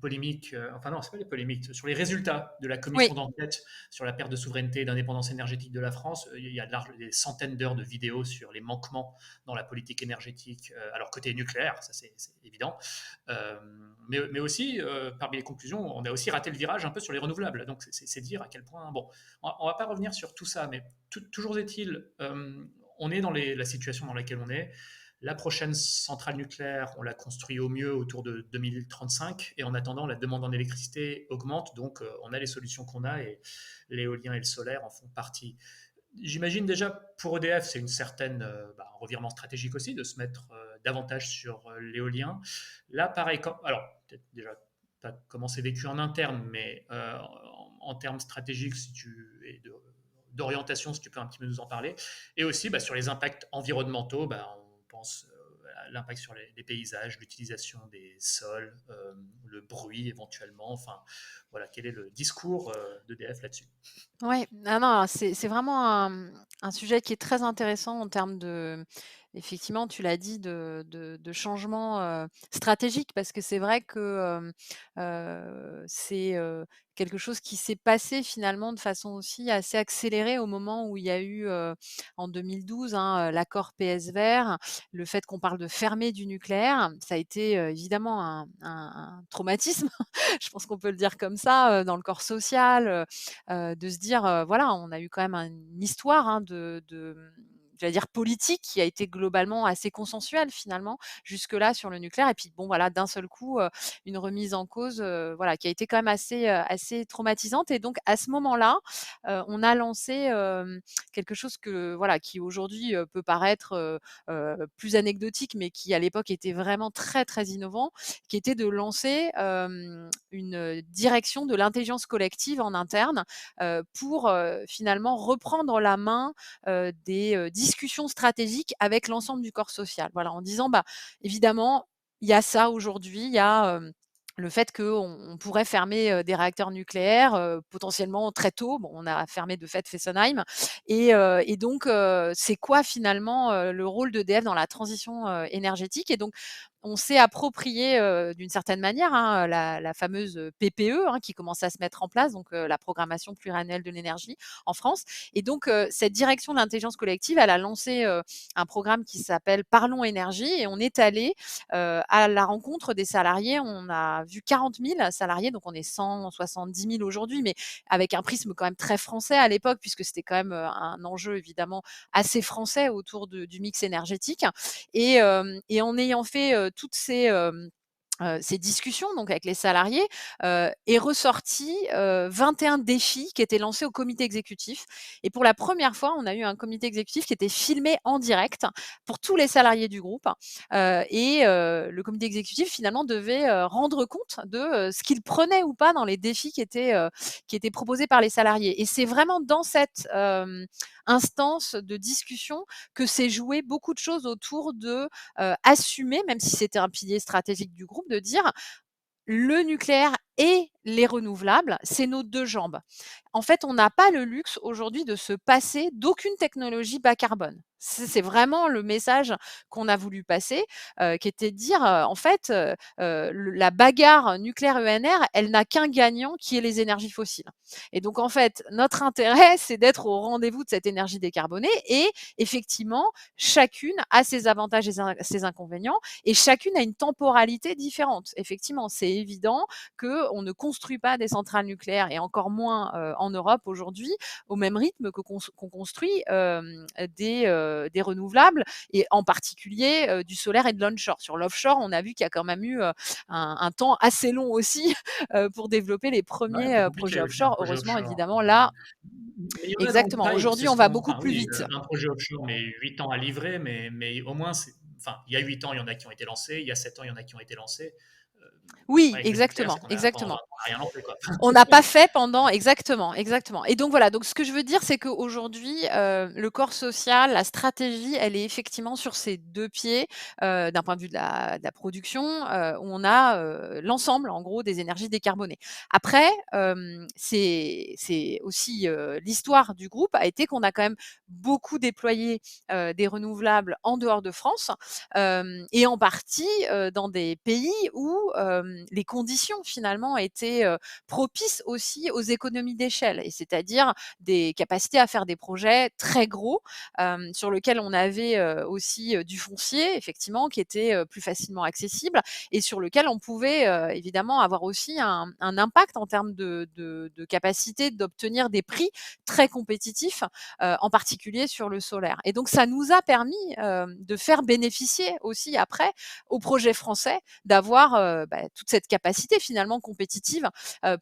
polémiques, enfin non, c'est pas les polémiques, sur les résultats de la Oui. commission d'enquête sur la perte de souveraineté et d'indépendance énergétique de la France. Il y a des centaines d'heures de vidéos sur les manquements dans la politique énergétique, alors côté nucléaire, ça c'est évident, euh, mais aussi, parmi les conclusions, on a aussi raté le virage un peu sur les renouvelables. Donc c'est dire à quel point, bon, on va pas revenir sur tout ça, mais toujours est-il, on est dans la situation dans laquelle on est. La prochaine centrale nucléaire, on la construit au mieux autour de 2035. Et en attendant, la demande en électricité augmente. Donc, on a les solutions qu'on a et l'éolien et le solaire en font partie. J'imagine déjà pour EDF, c'est une certaine un revirement stratégique aussi de se mettre davantage sur l'éolien. Là, pareil, alors peut-être déjà pas comment c'est vécu en interne, mais en termes stratégiques, si tu et d'orientation, si tu peux un petit peu nous en parler. Et aussi sur les impacts environnementaux, on pense à l'impact sur les paysages, l'utilisation des sols, le bruit éventuellement. Enfin, voilà, quel est le discours d'EDF là-dessus? Ouais, ah non, c'est vraiment un sujet qui est très intéressant en termes de effectivement, tu l'as dit, de changement, stratégique parce que c'est vrai que, c'est, quelque chose qui s'est passé finalement de façon aussi assez accélérée au moment où il y a eu, en 2012, hein, l'accord PS-Vert, le fait qu'on parle de fermer du nucléaire. Ça a été, évidemment un traumatisme, je pense qu'on peut le dire comme ça, dans le corps social, de se dire, voilà, on a eu quand même une histoire, hein, j'allais dire politique, qui a été globalement assez consensuelle finalement jusque-là sur le nucléaire. Et puis bon voilà, d'un seul coup, une remise en cause, voilà, qui a été quand même assez traumatisante. Et donc à ce moment-là, on a lancé, quelque chose que voilà, qui aujourd'hui, peut paraître, plus anecdotique, mais qui à l'époque était vraiment très, très innovant, qui était de lancer, une direction de l'intelligence collective en interne, pour, finalement reprendre la main, des, discussions stratégiques avec l'ensemble du corps social. Voilà, en disant: «Bah, évidemment, il y a ça aujourd'hui, il y a, le fait qu'on pourrait fermer, des réacteurs nucléaires, potentiellement très tôt». Bon, on a fermé de fait Fessenheim. Et donc, c'est quoi finalement, le rôle d'EDF dans la transition, énergétique? Et donc, on s'est approprié, d'une certaine manière, hein, la fameuse, PPE, hein, qui commence à se mettre en place, donc la programmation pluriannuelle de l'énergie en France. Et donc, cette direction de l'intelligence collective, elle a lancé, un programme qui s'appelle Parlons Énergie, et on est allé, à la rencontre des salariés. On a vu 40 000 salariés, donc on est 170 000 aujourd'hui, mais avec un prisme quand même très français à l'époque, puisque c'était quand même, un enjeu évidemment assez français autour du mix énergétique. Et en ayant fait, toutes ces discussions donc avec les salariés, est ressorti, 21 défis qui étaient lancés au comité exécutif. Et pour la première fois, on a eu un comité exécutif qui était filmé en direct pour tous les salariés du groupe. Le comité exécutif finalement devait, rendre compte de, ce qu'il prenait ou pas dans les défis qui étaient proposés par les salariés. Et c'est vraiment dans cette, instance de discussion que s'est joué beaucoup de choses autour de, assumer, même si c'était un pilier stratégique du groupe, de dire: «Le nucléaire et les renouvelables, c'est nos 2 jambes». En fait, on n'a pas le luxe aujourd'hui de se passer d'aucune technologie bas carbone. C'est vraiment le message qu'on a voulu passer, qui était de dire, en fait, la bagarre nucléaire-ENR, elle n'a qu'un gagnant qui est les énergies fossiles. Et donc en fait, notre intérêt, c'est d'être au rendez-vous de cette énergie décarbonée. Et effectivement, chacune a ses avantages et ses inconvénients, et chacune a une temporalité différente. Effectivement, c'est évident qu'on ne construit pas des centrales nucléaires, et encore moins, en Europe aujourd'hui, au même rythme qu'on construit, des renouvelables, et en particulier, du solaire et de l'onshore. Sur l'offshore, on a vu qu'il y a quand même eu, un temps assez long aussi, pour développer les Ouais, premiers, plus compliqué projets aussi un offshore. projet Heureusement, offshore. évidemment, là Mais il y en a dans le exactement. pipe, c'est Aujourd'hui, on ce va qu'on, beaucoup enfin plus oui, vite. un projet offshore, mais 8 ans à livrer, mais au moins, enfin, il y a 8 ans, il y en a qui ont été lancés, il y a 7 ans, il y en a qui ont été lancés. Euh, le Oui, problème avec le nucléaire, c'est exactement, qu'on a, pendant 20 exactement. ans, on n'a rien lancé, quoi. On n'a pas fait pendant exactement, exactement. Et donc voilà, donc ce que je veux dire, c'est qu'aujourd'hui, le corps social, la stratégie, elle est effectivement sur ses 2 pieds, d'un point de vue de la production, où on a, l'ensemble, en gros, des énergies décarbonées. Après, c'est aussi, l'histoire du groupe a été qu'on a quand même beaucoup déployé, des renouvelables en dehors de France, et en partie, dans des pays où, les conditions finalement étaient, propices aussi aux économies d'échelle, et c'est-à-dire des capacités à faire des projets très gros, sur lesquels on avait, aussi, du foncier effectivement qui était, plus facilement accessible, et sur lequel on pouvait, évidemment avoir aussi un impact en termes de capacité d'obtenir des prix très compétitifs, en particulier sur le solaire. Et donc ça nous a permis, de faire bénéficier aussi après aux projets français d'avoir, toute cette capacité finalement compétitive,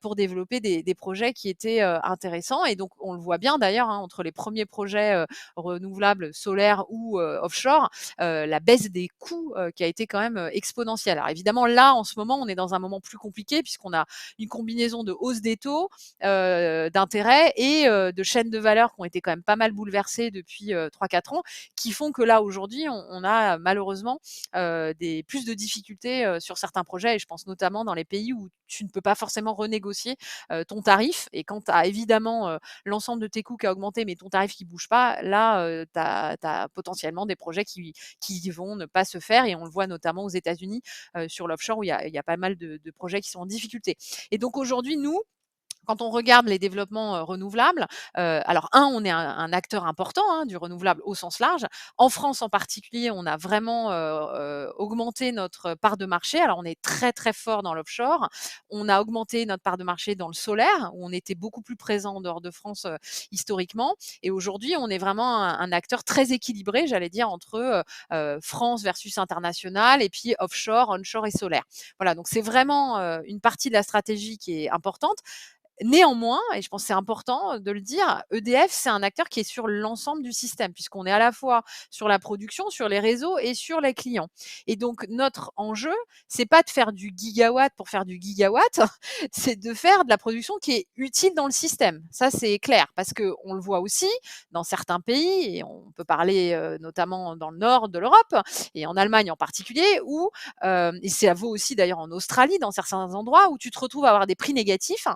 pour développer des projets qui étaient, intéressants. Et donc on le voit bien d'ailleurs, hein, entre les premiers projets, renouvelables solaires ou, offshore, la baisse des coûts, qui a été quand même, exponentielle. Alors évidemment là, en ce moment, on est dans un moment plus compliqué puisqu'on a une combinaison de hausse des taux, d'intérêt, et de chaînes de valeur qui ont été quand même pas mal bouleversées depuis, 3-4 ans, qui font que là aujourd'hui, on a malheureusement, plus de difficultés, sur certains projets. Et je pense notamment dans les pays où tu ne peux pas forcément renégocier, ton tarif. Et quand tu as évidemment, l'ensemble de tes coûts qui a augmenté, mais ton tarif qui bouge pas, là, tu as potentiellement des projets qui vont ne pas se faire. Et on le voit notamment aux États-Unis, sur l'offshore, où il y a pas mal de projets qui sont en difficulté. Et donc aujourd'hui, nous, Quand on regarde les développements renouvelables, alors on est un acteur important du renouvelable au sens large. En France en particulier, on a vraiment augmenté notre part de marché. Alors on est très très fort dans l'offshore. On a augmenté notre part de marché dans le solaire, où on était beaucoup plus présent en dehors de France historiquement. Et aujourd'hui, on est vraiment un acteur très équilibré, j'allais dire, entre France versus international, et puis offshore, onshore et solaire. Voilà, donc c'est vraiment une partie de la stratégie qui est importante. Néanmoins, et je pense que c'est important de le dire, EDF, c'est un acteur qui est sur l'ensemble du système, puisqu'on est à la fois sur la production, sur les réseaux et sur les clients. Et donc, notre enjeu, c'est pas de faire du gigawatt pour faire du gigawatt, c'est de faire de la production qui est utile dans le système. Ça, c'est clair, parce qu'on le voit aussi dans certains pays, et on peut parler notamment dans le nord de l'Europe, et en Allemagne en particulier, où, et ça vaut aussi d'ailleurs en Australie, dans certains endroits, où tu te retrouves à avoir des prix négatifs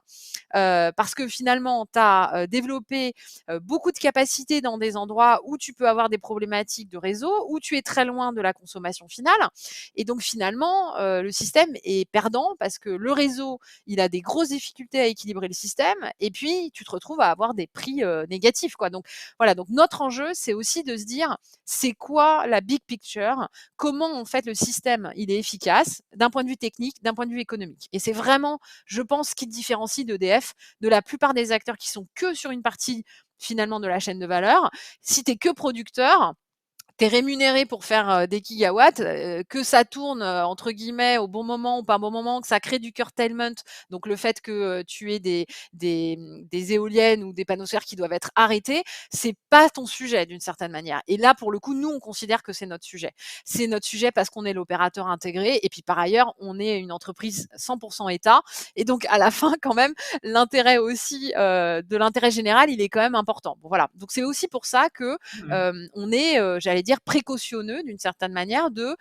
parce que finalement, tu as développé beaucoup de capacités dans des endroits où tu peux avoir des problématiques de réseau, où tu es très loin de la consommation finale. Et donc finalement, le système est perdant parce que le réseau, il a des grosses difficultés à équilibrer le système et puis tu te retrouves à avoir des prix négatifs, quoi. Donc voilà, donc notre enjeu, c'est aussi de se dire, c'est quoi la big picture? Comment en fait le système, il est efficace d'un point de vue technique, d'un point de vue économique? Et c'est vraiment, je pense, ce qui différencie d'EDF de la plupart des acteurs qui sont que sur une partie finalement de la chaîne de valeur. Si tu es que producteur, tu es rémunéré pour faire des gigawatts, que ça tourne entre guillemets au bon moment ou pas au bon moment, que ça crée du curtailment, donc le fait que tu aies des éoliennes ou des panneaux solaires qui doivent être arrêtés, c'est pas ton sujet d'une certaine manière. Et là, pour le coup, nous, on considère que c'est notre sujet. C'est notre sujet parce qu'on est l'opérateur intégré et puis par ailleurs, on est une entreprise 100% État et donc à la fin, quand même, l'intérêt aussi de l'intérêt général, il est quand même important. Bon, voilà. Donc c'est aussi pour ça que Mmh. on est, j'allais dire, précautionneux d'une certaine manière de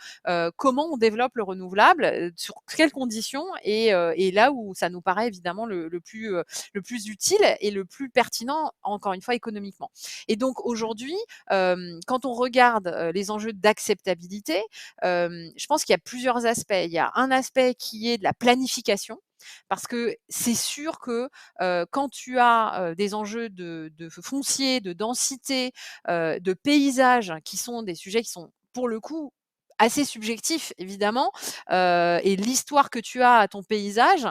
comment on développe le renouvelable, sur quelles conditions et là où ça nous paraît évidemment le plus utile et le plus pertinent, encore une fois, économiquement. Et donc aujourd'hui, quand on regarde les enjeux d'acceptabilité, je pense qu'il y a plusieurs aspects. Il y a un aspect qui est de la planification, parce que c'est sûr que quand tu as des enjeux de foncier, de densité, de paysage, qui sont des sujets qui sont, pour le coup, assez subjectifs évidemment, et l'histoire que tu as à ton paysage,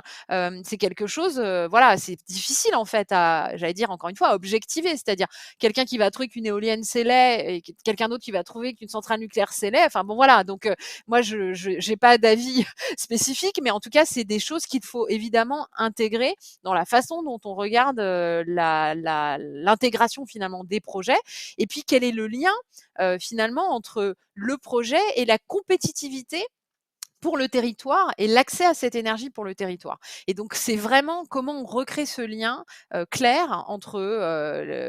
c'est quelque chose, voilà, c'est difficile en fait à, j'allais dire encore une fois, à objectiver. C'est-à-dire quelqu'un qui va trouver qu'une éolienne c'est laid et quelqu'un d'autre qui va trouver qu'une centrale nucléaire c'est laid. Enfin bon voilà, donc moi je j'ai pas d'avis spécifique, mais en tout cas c'est des choses qu'il faut évidemment intégrer dans la façon dont on regarde l'intégration finalement des projets. Et puis quel est le lien finalement entre le projet et la compétitivité pour le territoire et l'accès à cette énergie pour le territoire. Et donc c'est vraiment comment on recrée ce lien clair entre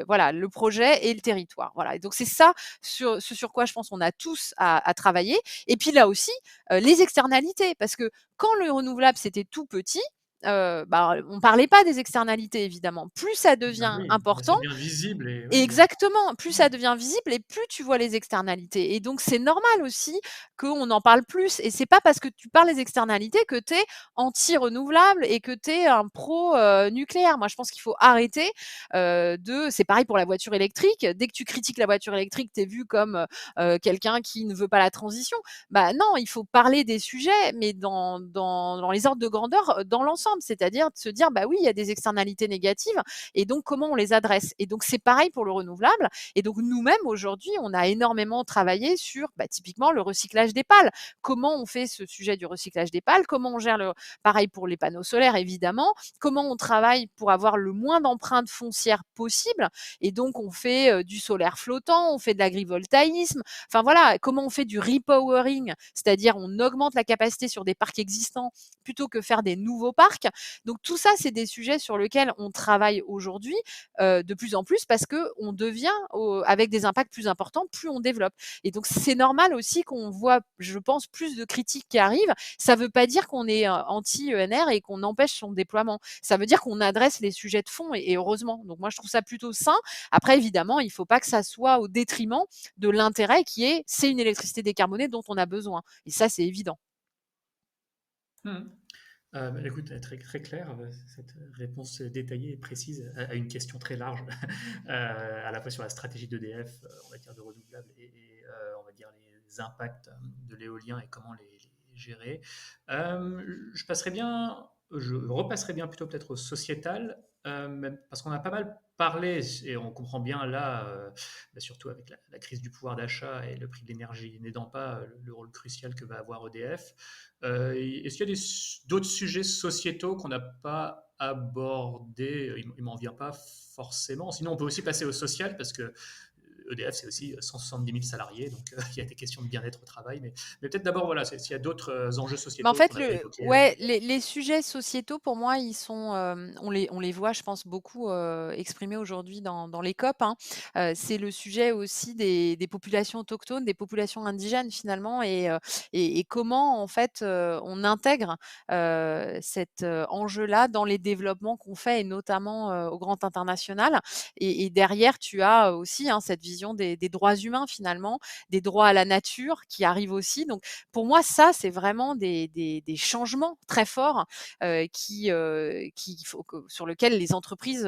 voilà, le projet et le territoire. Voilà. Et donc c'est ça ce sur quoi je pense qu'on a tous à travailler. Et puis là aussi, les externalités, parce que quand le renouvelable c'était tout petit, bah, on parlait pas des externalités évidemment. Plus ça Bah devient oui, là, ça important, devient visible et oui, bien sûr. exactement, plus ça devient visible et plus tu vois les externalités. Et donc c'est normal aussi qu'on en parle plus. Et c'est pas parce que tu parles des externalités que tu es anti-renouvelable et que tu es un pro nucléaire. Moi, je pense qu'il faut arrêter de. C'est pareil pour la voiture électrique. Dès que tu critiques la voiture électrique, tu es vu comme quelqu'un qui ne veut pas la transition. Bah non, il faut parler des sujets, mais dans les ordres de grandeur, dans l'ensemble. C'est-à-dire de se dire, bah oui, il y a des externalités négatives et donc comment on les adresse. Et donc c'est pareil pour le renouvelable. Et donc nous-mêmes aujourd'hui, on a énormément travaillé sur typiquement le recyclage des pales. Comment on fait ce sujet du recyclage des pales? Comment on gère le pareil pour les panneaux solaires évidemment? Comment on travaille pour avoir le moins d'empreintes foncières possible? Et donc on fait du solaire flottant, on fait de l'agrivoltaïsme. Enfin voilà, comment on fait du repowering, c'est-à-dire on augmente la capacité sur des parcs existants plutôt que faire des nouveaux parcs. Donc tout ça, c'est des sujets sur lesquels on travaille aujourd'hui de plus en plus parce qu'on devient avec des impacts plus importants, plus on développe. Et donc c'est normal aussi qu'on voit, je pense, plus de critiques qui arrivent. Ça ne veut pas dire qu'on est anti-ENR et qu'on empêche son déploiement. Ça veut dire qu'on adresse les sujets de fond et heureusement. Donc moi, je trouve ça plutôt sain. Après, évidemment, il ne faut pas que ça soit au détriment de l'intérêt qui est, c'est une électricité décarbonée dont on a besoin. Et ça, c'est évident. Mmh. Écoute, très, très clair, cette réponse détaillée et précise à une question très large, à la fois sur la stratégie d'EDF, on va dire de renouvelables, on va dire les impacts de l'éolien et comment les gérer. Je repasserai bien plutôt peut-être au sociétal, parce qu'on a pas mal parlé et on comprend bien là, surtout avec la crise du pouvoir d'achat et le prix de l'énergie n'aidant pas le rôle crucial que va avoir EDF. Est-ce qu'il y a d'autres sujets sociétaux qu'on n'a pas abordés? Il ne m'en vient pas forcément. Sinon, on peut aussi passer au social parce que EDF, c'est aussi 170 000 salariés, donc il y a des questions de bien-être au travail. Mais peut-être d'abord, voilà, s'il y a d'autres enjeux Mais en sociétaux qu'on fait, n'a pas évoqués. ouais, les sujets sociétaux, pour moi, ils sont, on les voit, je pense, beaucoup exprimés aujourd'hui dans les COP, hein. C'est le sujet aussi des populations autochtones, des populations indigènes finalement, et comment en fait on intègre cet enjeu-là dans les développements qu'on fait, et notamment au grand international. Et derrière, tu as aussi cette vision des droits humains finalement, des droits à la nature qui arrivent aussi. Donc pour moi, ça, c'est vraiment des changements très forts qui faut sur lesquels les entreprises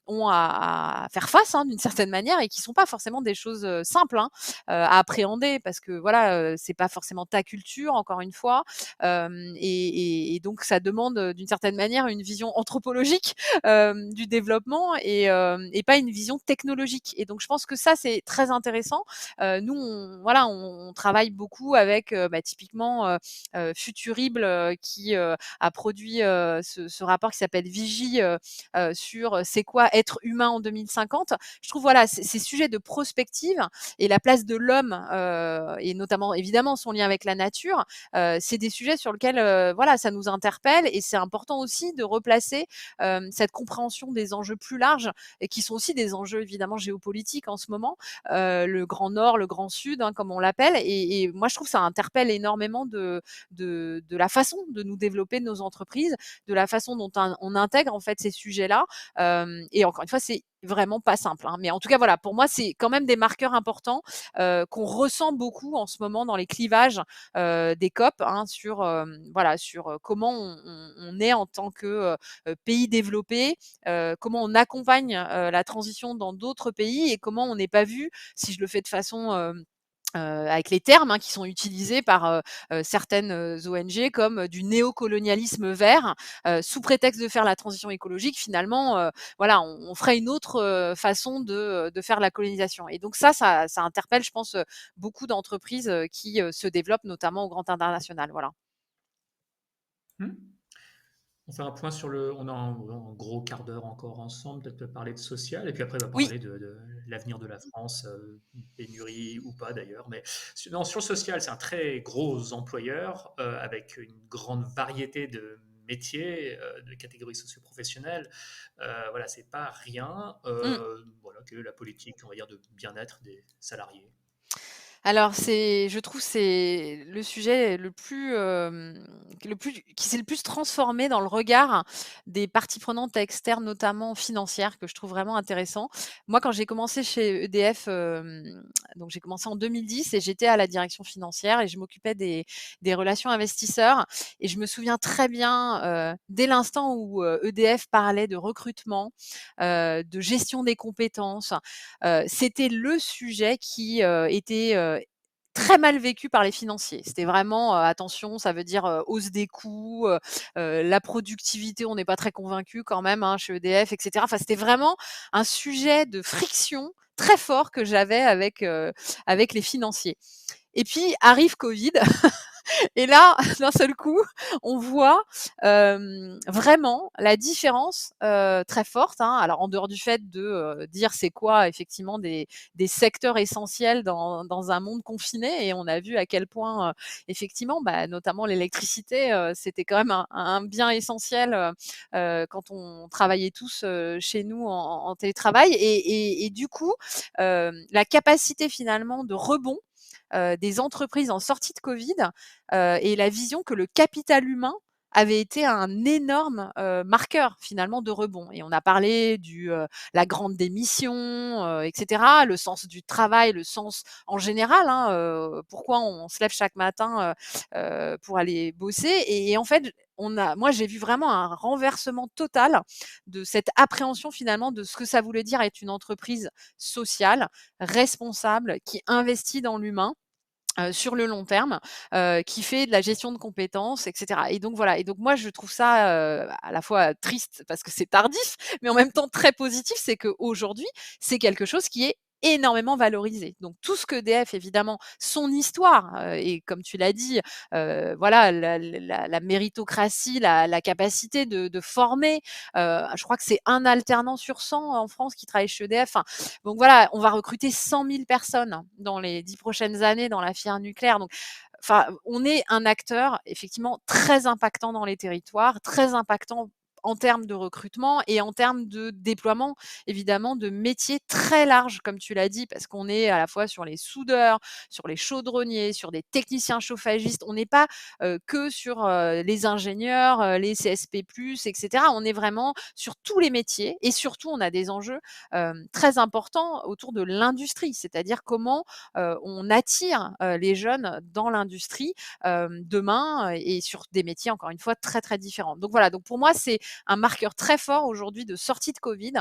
ont à faire face, hein, d'une certaine manière, et qui sont pas forcément des choses simples, hein, à appréhender, parce que voilà, c'est pas forcément ta culture, encore une fois, et donc ça demande d'une certaine manière une vision anthropologique du développement, et pas une vision technologique. Et donc je pense que ça, c'est très intéressant. Nous, voilà, on travaille beaucoup avec typiquement Futurible, qui a produit ce rapport qui s'appelle Vigie, sur c'est quoi être humain en 2050. Je trouve voilà, ces sujets de prospective et la place de l'homme, et notamment évidemment son lien avec la nature, c'est des sujets sur lesquels voilà, ça nous interpelle, et c'est important aussi de replacer cette compréhension des enjeux plus larges, et qui sont aussi des enjeux évidemment géopolitiques en ce moment, le Grand Nord, le Grand Sud, hein, comme on l'appelle. Et moi, je trouve que ça interpelle énormément de la façon de nous développer nos entreprises, de la façon dont on intègre en fait ces sujets-là. Et encore une fois, c'est vraiment pas simple, hein. Mais en tout cas, voilà, pour moi, c'est quand même des marqueurs importants qu'on ressent beaucoup en ce moment dans les clivages des COP, hein, sur voilà, sur comment on est en tant que pays développé, comment on accompagne la transition dans d'autres pays, et comment on n'est pas vu, si je le fais de façon avec les termes, hein, qui sont utilisés par certaines ONG, comme du néocolonialisme vert, sous prétexte de faire la transition écologique. Finalement, voilà, on ferait une autre façon de faire la colonisation. Et donc ça interpelle, je pense, beaucoup d'entreprises qui se développent, notamment au grand international. Voilà. Hmm. On fait un point sur le. On a un gros quart d'heure encore ensemble, peut-être parler de social, et puis après, on va Oui. parler de l'avenir de la France, pénurie ou pas d'ailleurs. Mais non, sur le social, c'est un très gros employeur avec une grande variété de métiers, de catégories socioprofessionnelles. Voilà, c'est pas rien. Mm. Voilà, que la politique, on va dire, de bien-être des salariés. Alors je trouve c'est le sujet le plus qui s'est le plus transformé dans le regard des parties prenantes externes, notamment financières, que je trouve vraiment intéressant. Moi, quand j'ai commencé chez EDF, donc j'ai commencé en 2010, et j'étais à la direction financière, et je m'occupais des relations investisseurs. Et je me souviens très bien, dès l'instant où EDF parlait de recrutement, de gestion des compétences, c'était le sujet qui était très mal vécu par les financiers. C'était vraiment, attention, ça veut dire, hausse des coûts, la productivité, on n'est pas très convaincu quand même, hein, chez EDF, et cetera. Enfin, c'était vraiment un sujet de friction très fort que j'avais avec les financiers. Et puis arrive Covid. Et là, d'un seul coup, on voit vraiment la différence très forte, hein. Alors, en dehors du fait de dire c'est quoi effectivement des secteurs essentiels dans un monde confiné, et on a vu à quel point effectivement, notamment l'électricité, c'était quand même un bien essentiel quand on travaillait tous chez nous en télétravail. Et du coup, la capacité finalement de rebond des entreprises en sortie de Covid, et la vision que le capital humain avait été un énorme marqueur finalement de rebond. Et on a parlé la grande démission, etc., le sens du travail, le sens en général, hein, pourquoi on se lève chaque matin pour aller bosser. Et en fait, moi, j'ai vu vraiment un renversement total de cette appréhension finalement de ce que ça voulait dire être une entreprise sociale, responsable, qui investit dans l'humain sur le long terme, qui fait de la gestion de compétences et cetera et donc voilà et donc moi je trouve ça, à la fois triste parce que c'est tardif, mais en même temps très positif. C'est qu'aujourd'hui, c'est quelque chose qui est énormément valorisé. Donc tout ce qu'EDF évidemment, son histoire, et comme tu l'as dit, voilà la méritocratie, la capacité de former, je crois que c'est un alternant sur 100 en France qui travaille chez EDF. Enfin, donc voilà, on va recruter 100 000 personnes dans les 10 prochaines années dans la filière nucléaire. Donc, enfin, on est un acteur effectivement très impactant dans les territoires, très impactant en termes de recrutement et en termes de déploiement, évidemment, de métiers très larges, comme tu l'as dit, parce qu'on est à la fois sur les soudeurs, sur les chaudronniers, sur des techniciens chauffagistes. On n'est pas que sur les ingénieurs, les CSP+, etc. On est vraiment sur tous les métiers et surtout, on a des enjeux très importants autour de l'industrie, c'est-à-dire comment on attire les jeunes dans l'industrie demain et sur des métiers, encore une fois, très, très différents. Donc voilà, donc pour moi, c'est un marqueur très fort aujourd'hui de sortie de Covid,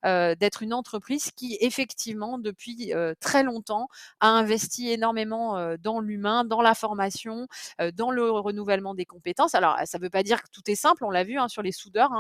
d'être une entreprise qui, effectivement, depuis très longtemps, a investi énormément dans l'humain, dans la formation, dans le renouvellement des compétences. Alors, ça ne veut pas dire que tout est simple, on l'a vu sur les soudeurs.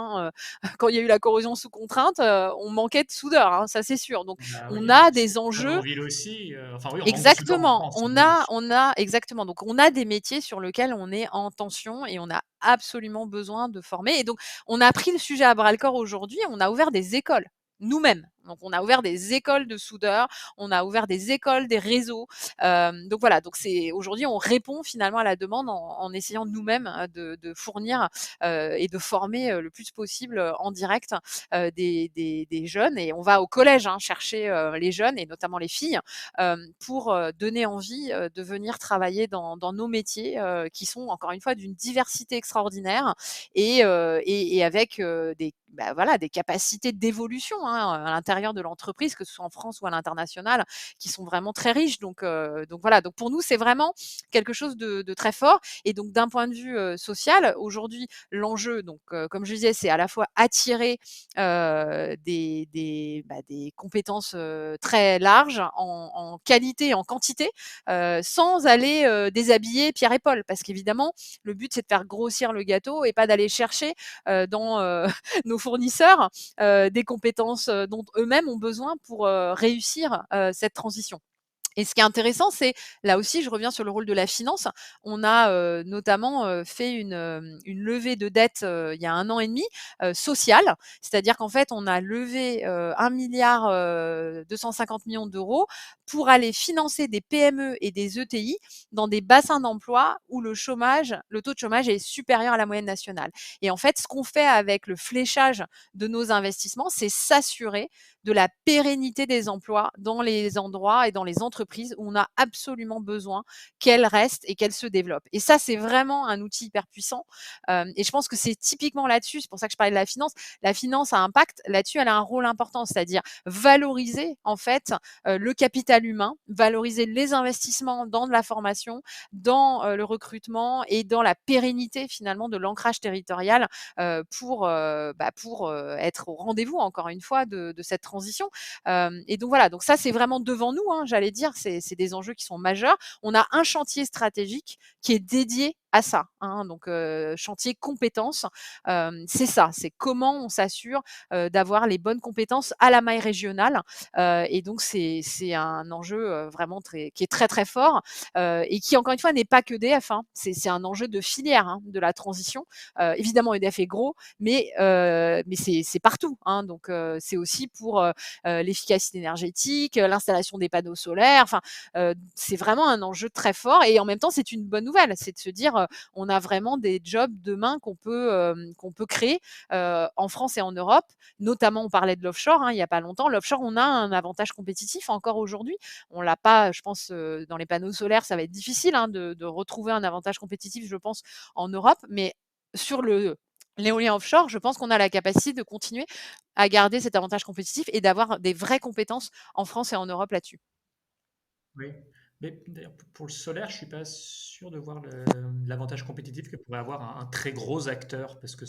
Quand il y a eu la corrosion sous contrainte, on manquait de soudeurs, ça c'est sûr. Donc, Bah on oui, a c'est des enjeux. en ville aussi, enfin oui, on manque de soudeurs en Exactement, France, mais oui. on a exactement, donc on a des métiers sur lesquels on est en tension et on a absolument besoin de former et donc on a pris le sujet à bras-le-corps aujourd'hui, on a ouvert des écoles, nous-mêmes. Donc on a ouvert des écoles de soudeurs, on a ouvert des écoles, des réseaux, donc voilà, donc c'est aujourd'hui on répond finalement à la demande en essayant nous-mêmes, de fournir, et de former, le plus possible, en direct, des jeunes et on va au collège, chercher, les jeunes et notamment les filles, pour donner envie de venir travailler dans nos métiers qui sont encore une fois d'une diversité extraordinaire et avec voilà, des capacités d'évolution à l'intérieur de l'entreprise, que ce soit en France ou à l'international, qui sont vraiment très riches. Donc voilà, donc pour nous, c'est vraiment quelque chose de très fort. Et donc d'un point de vue social, aujourd'hui, l'enjeu, donc comme je disais, c'est à la fois attirer des compétences très larges en qualité et en quantité, sans aller déshabiller Pierre et Paul. Parce qu'évidemment, le but, c'est de faire grossir le gâteau et pas d'aller chercher dans nos fournisseurs des compétences dont eux-mêmes ont besoin pour réussir cette transition. Et ce qui est intéressant, c'est là aussi, je reviens sur le rôle de la finance. On a notamment fait une levée de dette il y a 1 an et demi, sociale. C'est-à-dire qu'en fait, on a levé 1 250 millions d'euros pour aller financer des PME et des ETI dans des bassins d'emploi où le taux de chômage est supérieur à la moyenne nationale. Et en fait, ce qu'on fait avec le fléchage de nos investissements, c'est s'assurer de la pérennité des emplois dans les endroits et dans les entreprises où on a absolument besoin qu'elles restent et qu'elles se développent. Et ça, c'est vraiment un outil hyper puissant. Et je pense que c'est typiquement là-dessus, c'est pour ça que je parlais de la finance. La finance a impact là-dessus, elle a un rôle important, c'est-à-dire valoriser en fait le capital humain, valoriser les investissements dans de la formation, dans le recrutement et dans la pérennité finalement de l'ancrage territorial pour être au rendez-vous encore une fois de cette transition. Et donc voilà, donc ça c'est vraiment devant nous, j'allais dire, c'est des enjeux qui sont majeurs. On a un chantier stratégique qui est dédié à ça, donc chantier compétences, c'est ça, c'est comment on s'assure d'avoir les bonnes compétences à la maille régionale. Et donc c'est un enjeu vraiment qui est très très fort et qui encore une fois n'est pas que DF, c'est un enjeu de filière de la transition. Évidemment EDF est gros, mais c'est partout. Donc c'est aussi pour l'efficacité énergétique, l'installation des panneaux solaires. Enfin, c'est vraiment un enjeu très fort et en même temps c'est une bonne nouvelle, c'est de se dire on a vraiment des jobs demain qu'on peut créer en France et en Europe. Notamment, on parlait de l'offshore il n'y a pas longtemps. L'offshore, on a un avantage compétitif encore aujourd'hui. On l'a pas, je pense, dans les panneaux solaires, ça va être difficile de retrouver un avantage compétitif, je pense, en Europe. Mais sur l'éolien offshore, je pense qu'on a la capacité de continuer à garder cet avantage compétitif et d'avoir des vraies compétences en France et en Europe là-dessus. Oui. Mais d'ailleurs, pour le solaire, je suis pas sûr de voir l'avantage compétitif que pourrait avoir un très gros acteur, parce que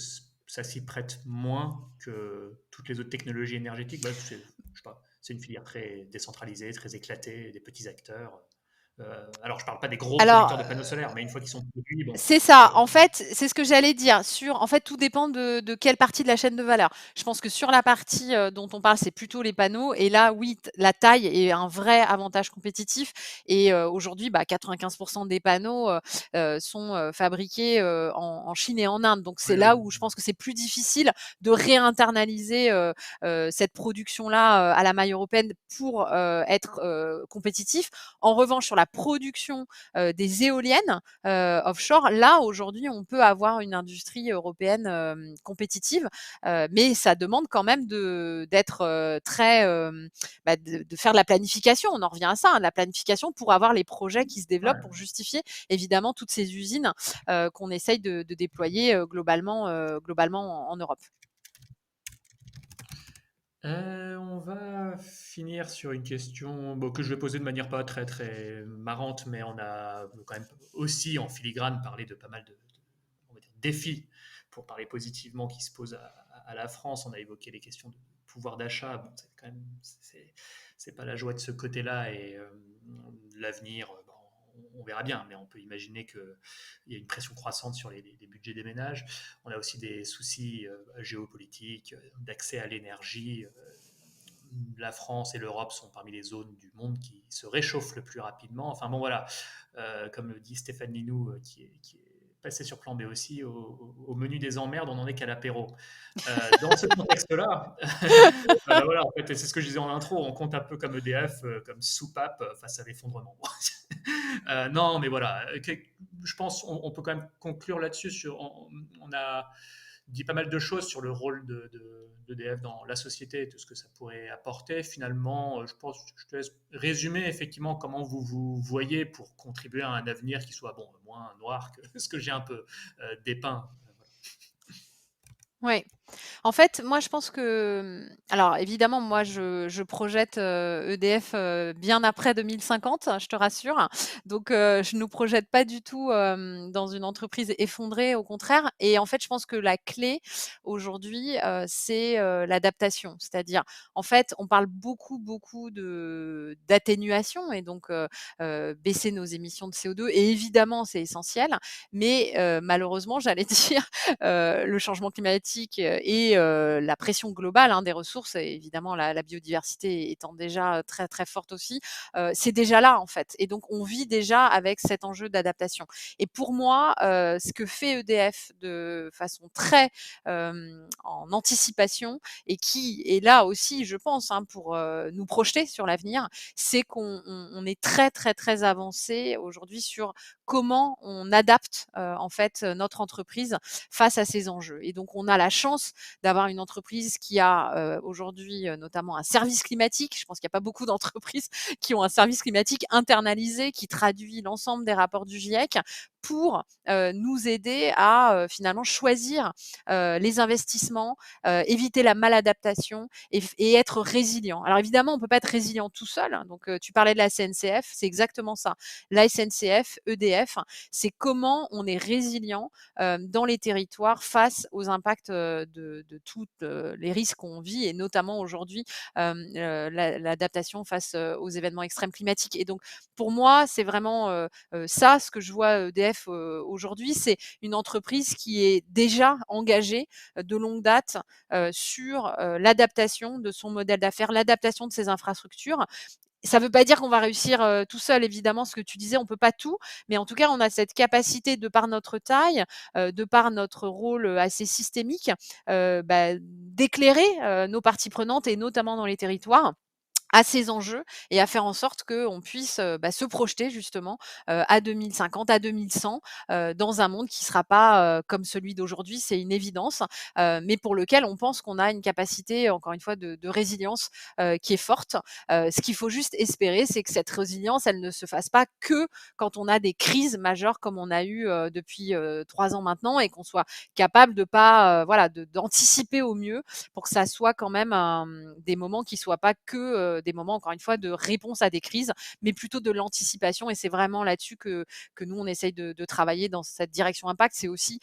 ça s'y prête moins que toutes les autres technologies énergétiques. Bah, je sais pas, c'est une filière très décentralisée, très éclatée, des petits acteurs. Alors, je parle pas des gros Alors, producteurs de panneaux solaires, mais une fois qu'ils sont produits, bon, c'est ça. euh, En fait, c'est ce que j'allais dire. En fait, tout dépend de quelle partie de la chaîne de valeur. Je pense que sur la partie dont on parle, c'est plutôt les panneaux. Et là, oui, la taille est un vrai avantage compétitif. Et aujourd'hui, 95% des panneaux sont fabriqués en Chine et en Inde. Donc, c'est oui, là oui. où je pense que c'est plus difficile de réinternaliser cette production-là à la maille européenne pour être compétitif. En revanche, sur la production des éoliennes, offshore. Là, aujourd'hui, on peut avoir une industrie européenne compétitive, mais ça demande quand même d'être très, de faire de la planification. On en revient à ça, hein, de la planification pour avoir les projets qui se développent, pour Ouais. justifier évidemment toutes ces usines qu'on essaye de déployer globalement en Europe. On va finir sur une question bon, que je vais poser de manière pas très très marrante, mais on a quand même aussi en filigrane parlé de pas mal on va dire, défis pour parler positivement qui se posent à la France. On a évoqué les questions de pouvoir d'achat. Bon, c'est quand même c'est pas la joie de ce côté-là et l'avenir. Bon, on verra bien, mais on peut imaginer qu'il y a une pression croissante sur les budgets des ménages. On a aussi des soucis géopolitiques, d'accès à l'énergie. La France et l'Europe sont parmi les zones du monde qui se réchauffent le plus rapidement. Enfin bon, voilà, comme le dit Stéphane Linou, qui est passé sur Plan B aussi, au menu des emmerdes, on n'en est qu'à l'apéro. Dans ce contexte-là, voilà, en fait, c'est ce que je disais en intro, on compte un peu comme EDF, comme soupape face à l'effondrement. Non, mais voilà, je pense on peut quand même conclure là-dessus. On a dit pas mal de choses sur le rôle d'EDF dans la société et tout ce que ça pourrait apporter. Finalement, je pense que je te laisse résumer effectivement comment vous vous voyez pour contribuer à un avenir qui soit bon, moins noir que ce que j'ai un peu dépeint. Oui. En fait, moi, je pense que, alors évidemment, moi, je projette EDF bien après 2050, je te rassure. Donc, je ne nous projette pas du tout dans une entreprise effondrée, au contraire. Et en fait, je pense que la clé aujourd'hui, c'est l'adaptation. C'est-à-dire, en fait, on parle beaucoup, beaucoup d'atténuation et donc baisser nos émissions de CO2. Et évidemment, c'est essentiel. Mais malheureusement, j'allais dire, le changement climatique et la pression globale des ressources, et évidemment la biodiversité étant déjà très très forte aussi, c'est déjà là en fait. Et donc on vit déjà avec cet enjeu d'adaptation. Et pour moi, ce que fait EDF de façon très en anticipation et qui est là aussi, je pense, pour nous projeter sur l'avenir, c'est qu'on est très très très avancé aujourd'hui sur comment on adapte en fait notre entreprise face à ces enjeux. Et donc, on a la chance d'avoir une entreprise qui a aujourd'hui notamment un service climatique. Je pense qu'il n'y a pas beaucoup d'entreprises qui ont un service climatique internalisé qui traduit l'ensemble des rapports du GIEC pour nous aider à finalement choisir les investissements, éviter la maladaptation et être résilient. Alors évidemment, on ne peut pas être résilient tout seul. Donc, tu parlais de la SNCF, c'est exactement ça. La SNCF, EDF, c'est comment on est résilient dans les territoires face aux impacts de tous les risques qu'on vit et notamment aujourd'hui l'adaptation face aux événements extrêmes climatiques. Et donc pour moi, c'est vraiment ça ce que je vois EDF aujourd'hui, c'est une entreprise qui est déjà engagée de longue date sur l'adaptation de son modèle d'affaires, l'adaptation de ses infrastructures. Ça ne veut pas dire qu'on va réussir tout seul, évidemment, ce que tu disais, on ne peut pas tout, mais en tout cas, on a cette capacité, de par notre taille, de par notre rôle assez systémique, d'éclairer nos parties prenantes et notamment dans les territoires à ces enjeux et à faire en sorte qu'on puisse se projeter justement à 2050, à 2100, dans un monde qui ne sera pas comme celui d'aujourd'hui, c'est une évidence, mais pour lequel on pense qu'on a une capacité, encore une fois, de résilience qui est forte. Ce qu'il faut juste espérer, c'est que cette résilience, elle ne se fasse pas que quand on a des crises majeures comme on a eu depuis 3 ans maintenant et qu'on soit capable de pas, d'anticiper au mieux pour que ça soit quand même des moments qui ne soient pas que des moments, encore une fois, de réponse à des crises, mais plutôt de l'anticipation et c'est vraiment là-dessus que nous, on essaye de travailler dans cette direction impact. C'est aussi,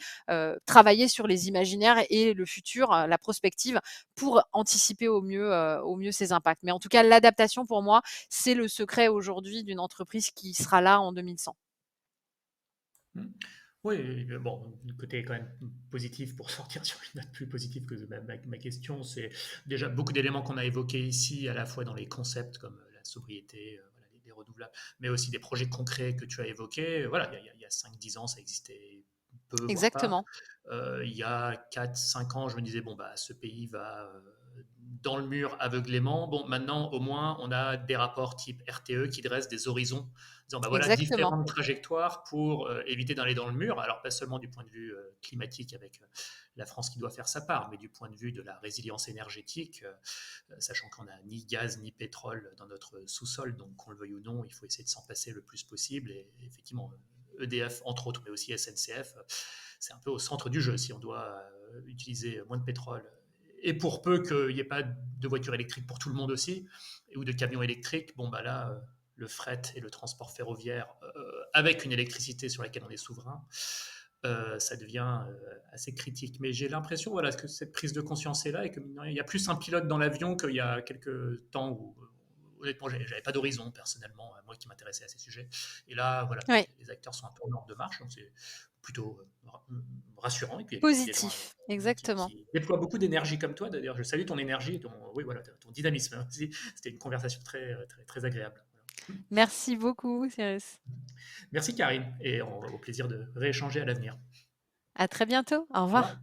travailler sur les imaginaires et le futur, la prospective pour anticiper au mieux ces impacts. Mais en tout cas, l'adaptation pour moi, c'est le secret aujourd'hui d'une entreprise qui sera là en 2100. Mmh. Oui, bon, le côté quand même positif pour sortir sur une note plus positive que ma question, c'est déjà beaucoup d'éléments qu'on a évoqués ici, à la fois dans les concepts comme la sobriété, voilà, les renouvelables, mais aussi des projets concrets que tu as évoqués. Voilà, il y a 5-10 ans, ça existait peu, voire pas. Exactement, Il y a 4-5 ans, je me disais, bon, bah, ce pays va dans le mur aveuglément. Bon, maintenant, au moins, on a des rapports type RTE qui dressent des horizons, disant, bah, voilà, exactement. différentes trajectoires pour éviter d'aller dans le mur. Alors, pas seulement du point de vue climatique avec la France qui doit faire sa part, mais du point de vue de la résilience énergétique, sachant qu'on n'a ni gaz ni pétrole dans notre sous-sol, donc qu'on le veuille ou non, il faut essayer de s'en passer le plus possible. Et effectivement, EDF, entre autres, mais aussi SNCF, c'est un peu au centre du jeu si on doit utiliser moins de pétrole. Et pour peu qu'il n'y ait pas de voitures électriques pour tout le monde aussi, ou de camions électriques, bon, bah là, le fret et le transport ferroviaire, avec une électricité sur laquelle on est souverain, ça devient assez critique. Mais j'ai l'impression voilà, que cette prise de conscience est là et qu'il y a plus un pilote dans l'avion qu'il y a quelques temps où, honnêtement, j'avais pas d'horizon personnellement, moi qui m'intéressais à ces sujets. Et là, voilà, Oui, les acteurs sont un peu en ordre de marche, donc c'est plutôt rassurant. Et puis, il y a des gens positif, exactement. qui déploient beaucoup d'énergie comme toi. D'ailleurs, je salue ton énergie, oui, voilà, ton dynamisme, hein. C'était une conversation très agréable. Voilà. Merci beaucoup, Cyrus. Merci Karine, et au plaisir de rééchanger à l'avenir. À très bientôt. Au Au revoir. revoir.